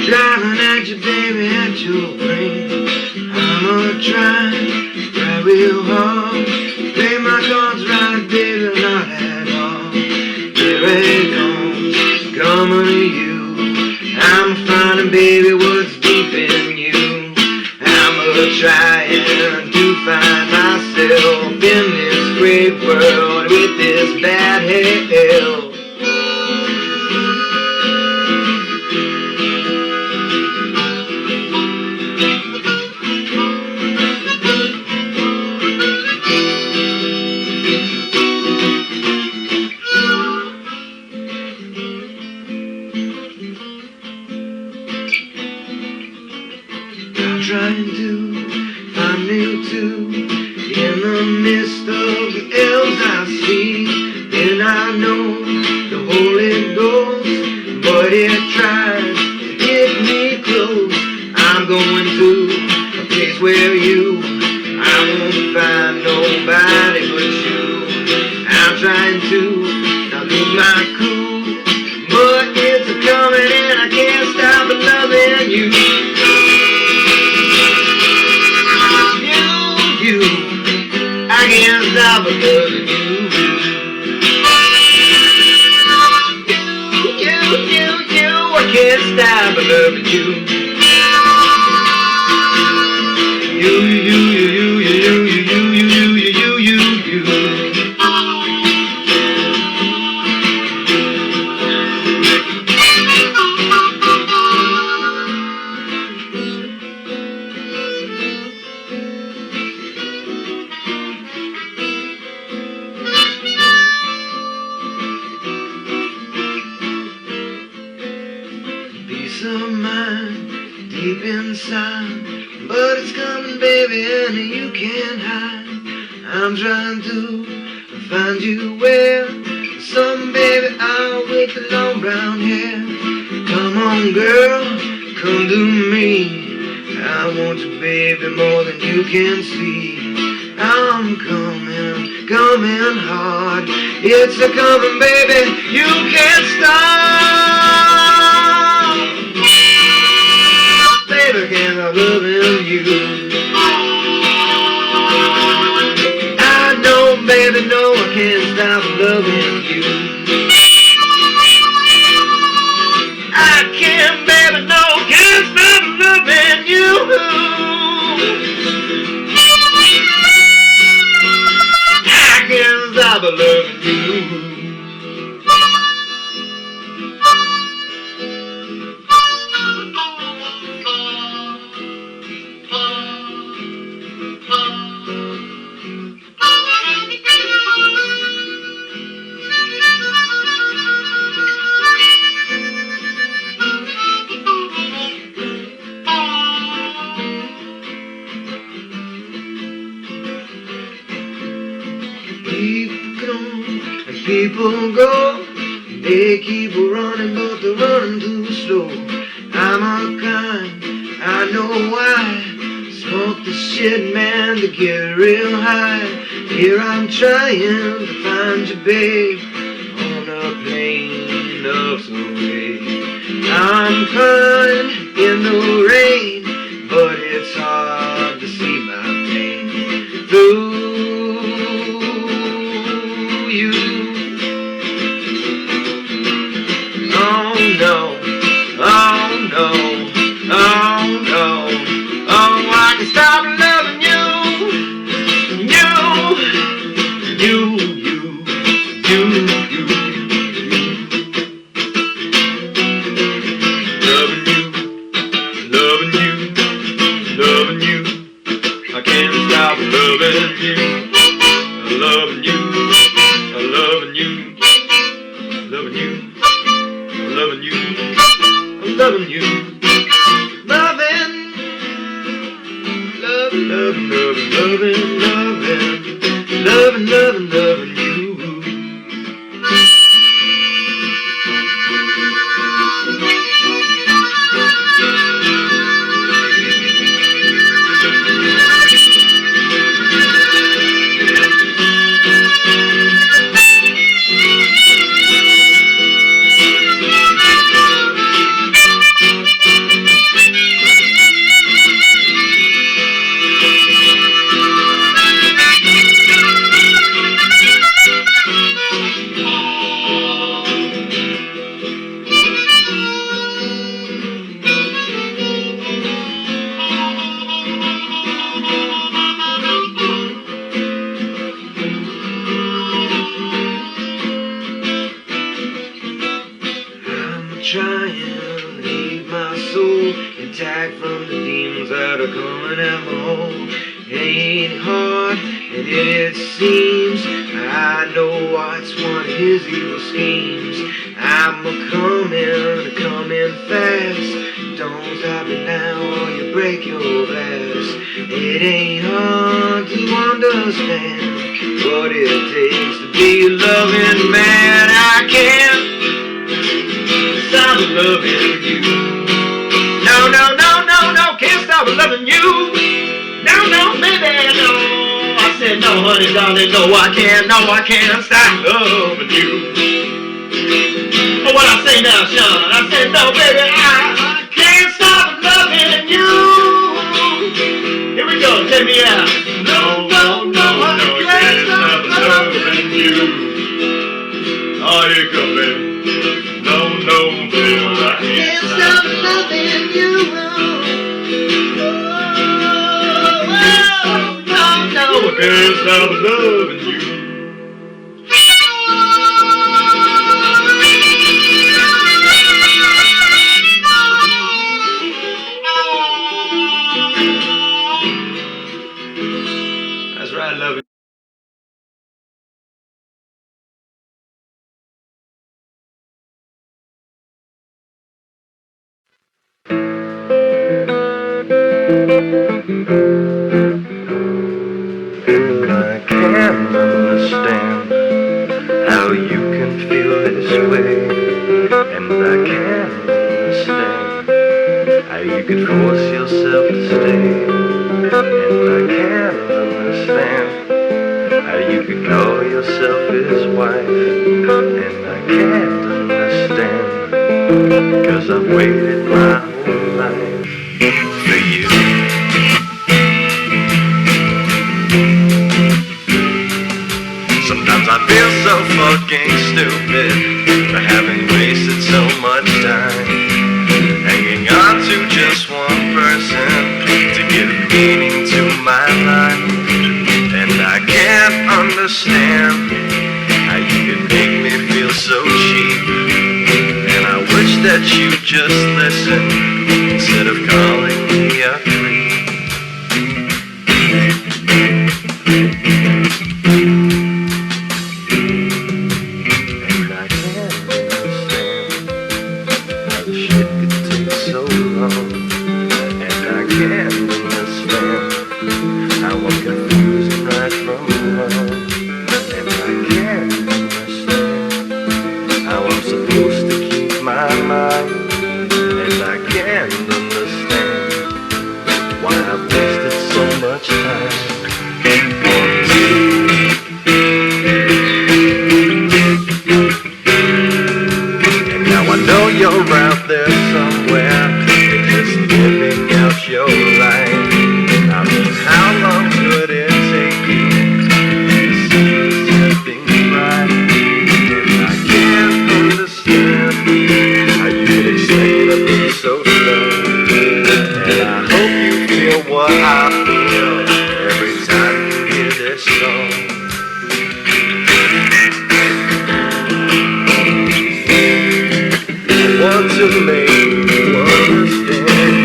Driving at you, baby, at your brain. I'ma try real hard. Play my cards right, baby, not at all. Here it comes, coming to you. I'm finding, baby, what's deep in you. I'ma try to find myself in this great world with this bad hell. trying to find me too. In the midst of the ills I see, then I know the Holy Ghost, but it tries to get me close. I'm going to a place where I won't find nobody but you. I'm trying to not lose my cool, but it's coming and I can't stop loving you. You, I can't stop loving you. You, I can't stop loving you. You. Peace of mind deep inside, but it's coming, baby, and you can't hide. I'm trying to find you where some baby out with the long brown hair. Come on, girl, come to me. I want you, baby, more than you can see. I'm coming hard. It's a coming, baby, you can't stop. Baby, can't stop loving you. I know, baby, no, I can't stop loving you. I can't, baby, no, can't stop loving you. I can't stop loving you. People go, they keep running, but they're running too slow. I'm unkind, I know why. Smoke the shit, man, to get real high. Here I'm trying to find you, babe, on a plane of away. I'm crying in the rain, but it's hard to see my pain through you. Oh no, oh no, oh no, oh I can stop loving you, you, loving you, I can't stop loving you, loving you, loving you, loving you. Loving you, loving you, loving, loving, loving, loving, loving, loving, loving, loving you. Trying to leave my soul intact from the demons that are coming at my home. It ain't hard, and it seems I know what's one of his evil schemes. I'm coming fast. Don't stop it now, or you're break your glass. It ain't hard to understand what it takes to be a loving man. I can't stop loving you. No, no, no, no, no, can't stop loving you. No, no, baby, no. I said no, honey, darling, no, I can't stop loving you. Oh, what I say now, Sean? I said no, baby, I can't stop loving you. Here we go, take me out. No, no, no, I can't stop loving you. Oh, here you go, baby. No, no, baby, I can't stop loving you. No, I can't stop loving you. That's right, love you. And I can't understand how you can feel this way. And I can't understand how you could force yourself to stay. And I can't understand how you could call yourself his wife. And I can't understand, 'cause I've waited my whole life for you. Sometimes I feel so fucking stupid for having wasted so much time hanging on to just one person to give meaning to my life. And I can't understand how you can make me feel so cheap. And I wish that you'd just listen instead of calling me a creep. And I can't understand how the shit could take so long. And I can't understand how I'm confusing right from wrong. And I can't understand how I'm supposed to keep my mind. And I can't understand why I've wasted so much time on you. And now I know you're out there somewhere, just living out your life. I mean, how long could it take you to see something right? And I can't understand how you can expect to be so slow. And I hope you feel what I feel every time you hear this song. I want to make you understand.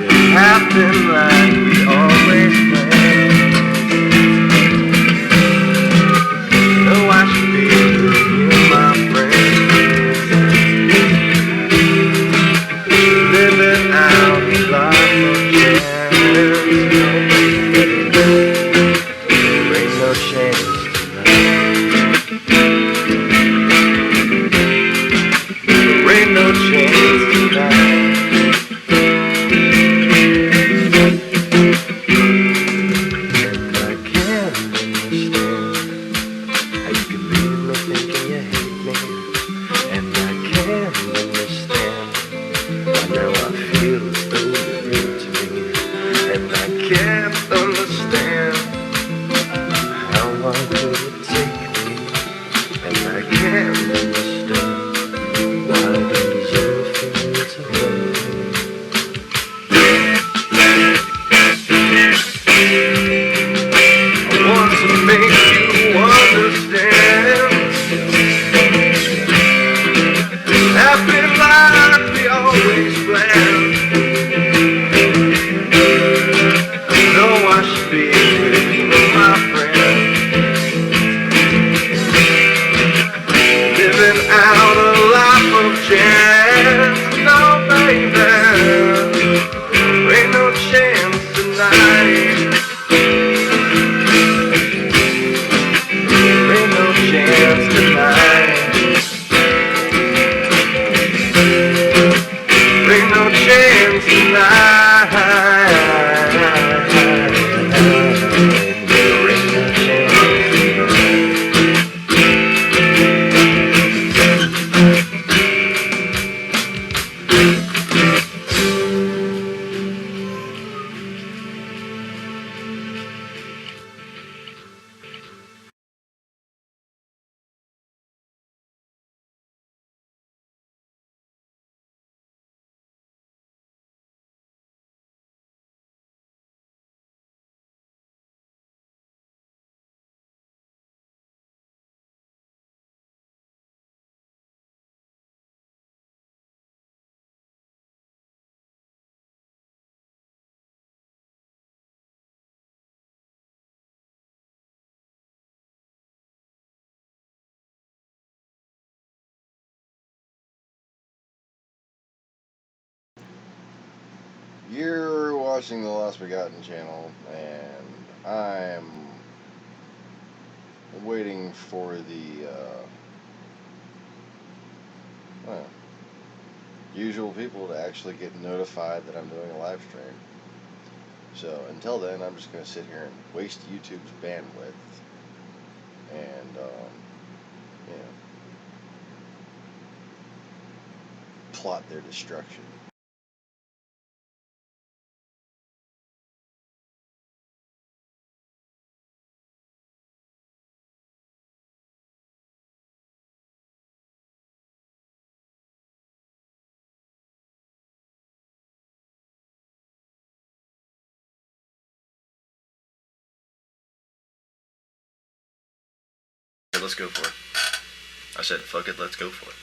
It happened like we always planned. No, I should be with you, my friend. Living out life of chance. There ain't no chance tonight. There ain't no chance tonight. And I can't understand how you can leave me thinking you hate me. And I can't understand why now I feel as though you're rude to me. And I can't understand how long could it take me. And I can't understand why I deserve for you to love me. I want to make you understand. Happy life we always planned. I know I should be with you, my friend. Living You're watching the Lost Begotten channel, and I'm waiting for the usual people to actually get notified that I'm doing a live stream. So until then, I'm just going to sit here and waste YouTube's bandwidth and plot their destruction. Let's go for it. I said, fuck it, let's go for it.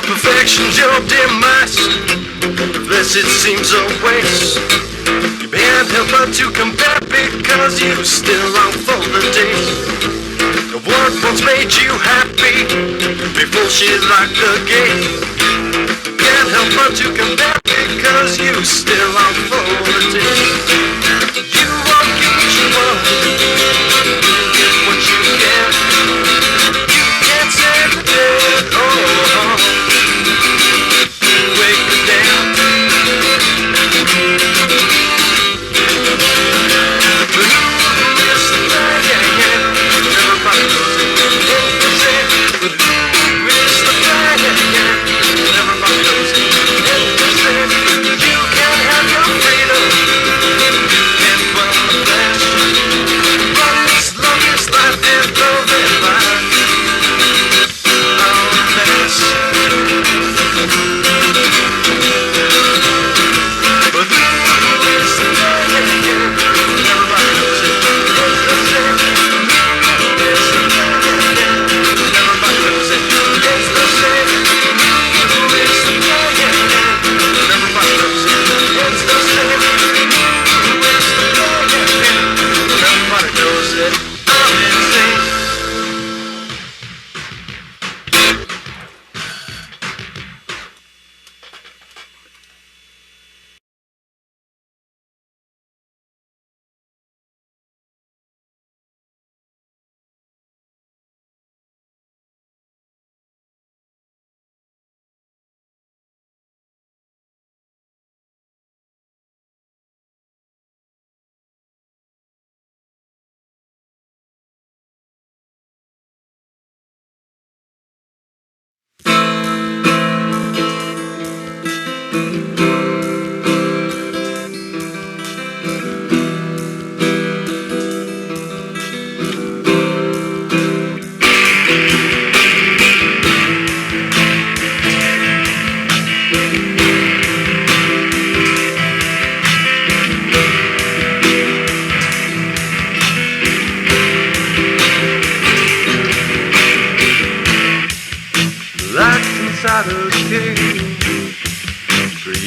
Perfection's your demise. This it seems a waste. You can't help but to compare because you still long for the days of what once made you happy before she locked the gate. You can't help but to compare because you still long for the days. You won't get what you want, you get what you can. You can't save the day. Wake me down.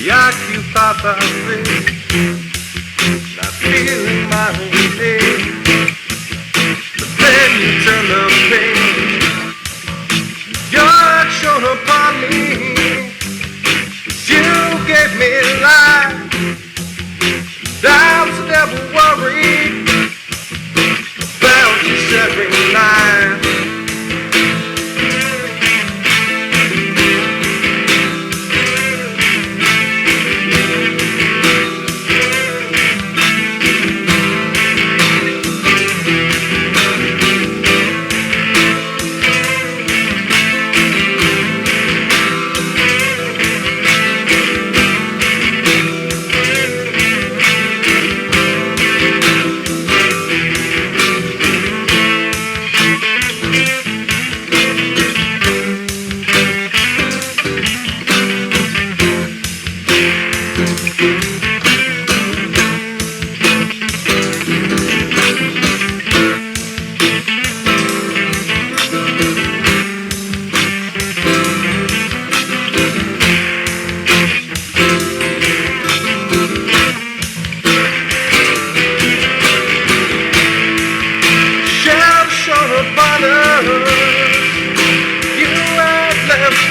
preoccupied by this, not feeling my relief. But then you turn the page, God showed upon me. You gave me life, doubts and never worried about this every night.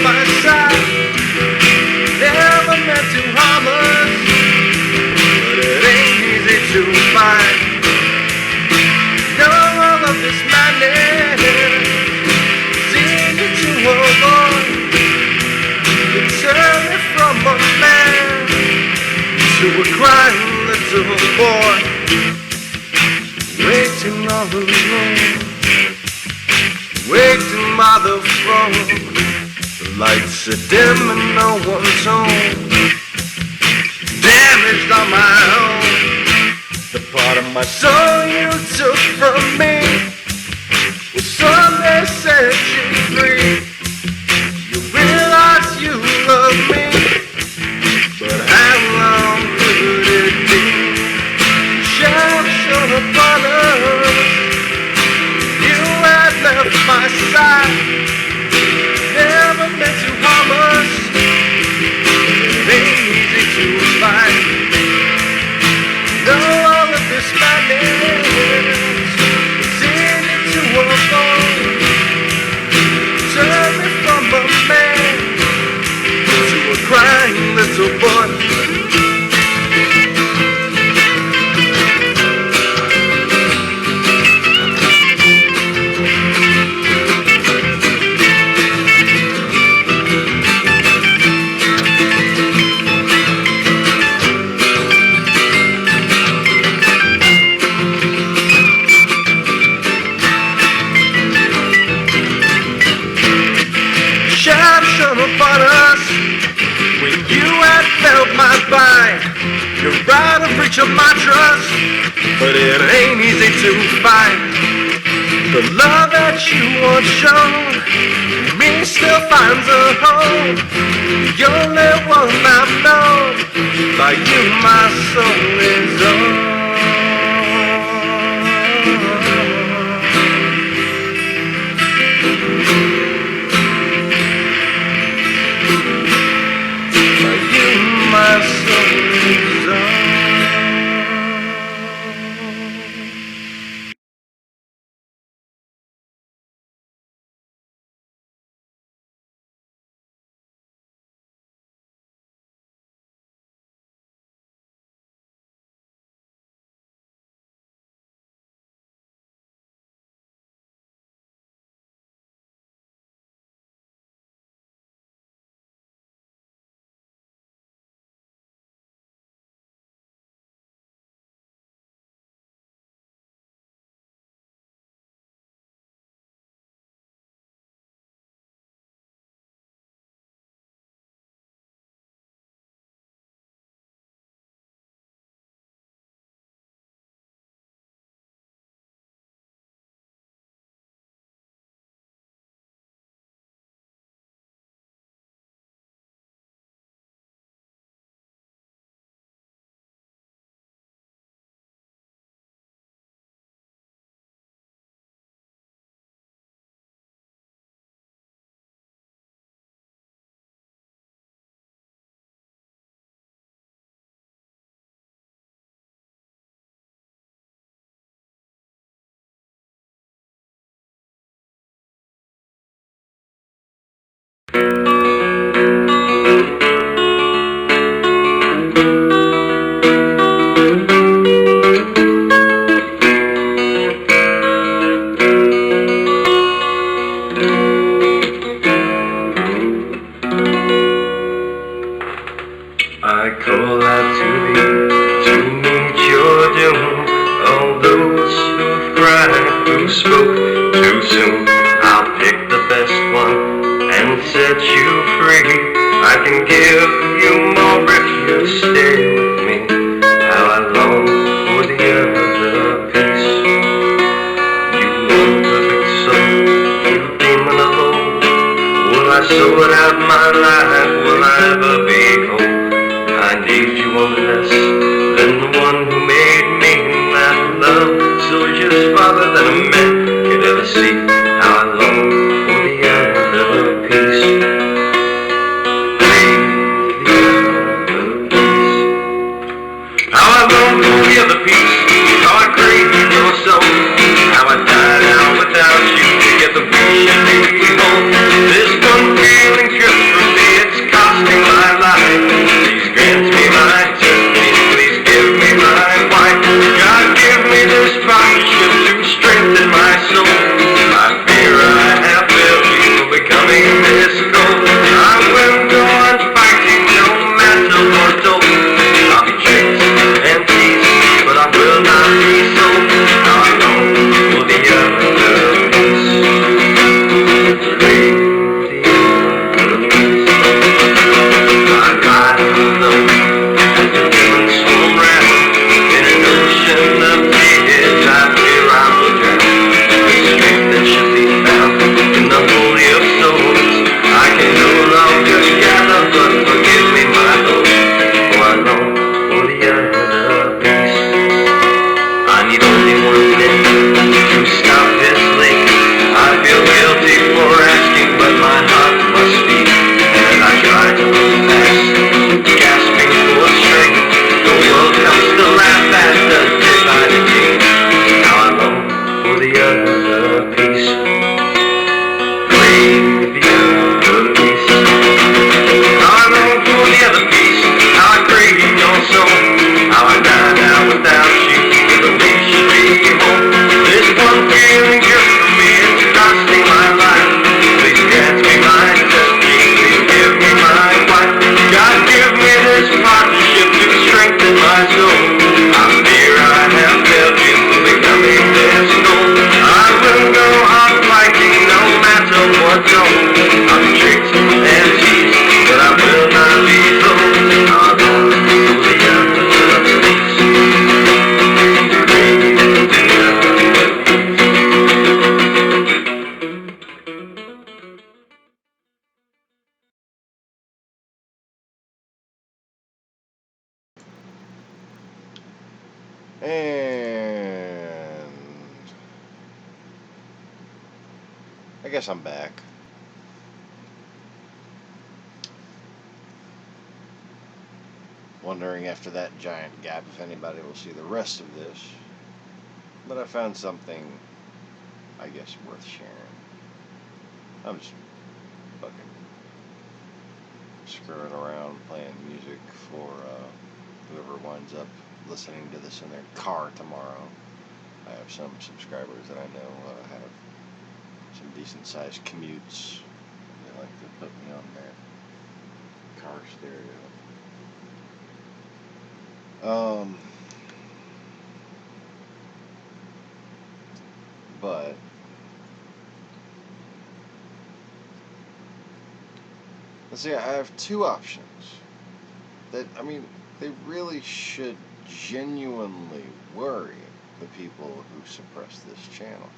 My side, never meant to harm us, but it ain't easy to find. No, all of this madness is easy to avoid. You turn me from a man to a crying little boy, waiting all alone, waiting by the throne. Lights are dim and no one's home. Damaged on my own. The part of my soul you took from me will someday set you free. You realize you love me, but how long could it be? Shall shone upon us. You had left my side, never meant to harm us. It ain't easy to find. No, all of this madness is easy to avoid. Turn me from a man to a crying little boy. Upon us when you had felt my bind. You're out of reach of my trust, but it ain't easy to find. The love that you once shown me still finds a home. The only one I've known, by you my soul is on. My soul is on. I call out to thee to meet your doom. All those who cried, who spoke too soon, I'll pick the best one and set you free. I can give you more if you stay with me. How I long for the other piece. You imperfect soul, you demon alone. Will I sort out my life? Will I ever be whole? I need you one less than the one who made me. That love so just farther than a man could ever see. How I long for the other piece. The other piece. How I long for the other piece. How I crave your soul. How I died out without you. Together we should be home. This one feeling just from me, it's costing my life. Please grant me my destiny. Please give me my wife. God, give me this partnership to strengthen my soul. I fear I have failed you for becoming this cold. I will go on fighting no matter what told. I'll be tricked and teased, but I will not be sold. Now I long for the other piece. I lie alone as the demons swarm round. In an ocean of tears, I fear I will drown. The strength that should be found in the Holy of Souls, I can no longer gather, but forgive me my Lord. For I long for the other piece. I need only one thing to stop this leak. I feel guilty for asking, but my heart must speak. And I try to move fast, gasping for strength. The world comes to laugh at the divided king. Now I long for the other piece. Crave the other piece. Now I long for the other piece. How I crave your soul. How I die now without you. Together we should be home. This one feeling just for me, it's costing my life. Please grant me my destiny. Please give me my wife. God, give me this partnership to strengthen my soul. I fear I have failed you for becoming this goal. I will go on fighting no matter what zone. I'll be tricked and teased, but I will not be sold. I'll go for the other piece. And I guess I'm back. Wondering after that giant gap if anybody will see the rest of this. But I found something, I guess, worth sharing. I'm just fucking screwing around playing music for whoever winds up listening to this in their car tomorrow. I have some subscribers that I know have some decent sized commutes. They like to put me on their car stereo. But let's see, I have two options that, I mean, they really should genuinely worry the people who suppress this channel.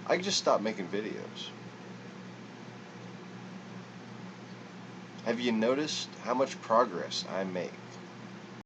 I just stopped making videos. Have you noticed how much progress I make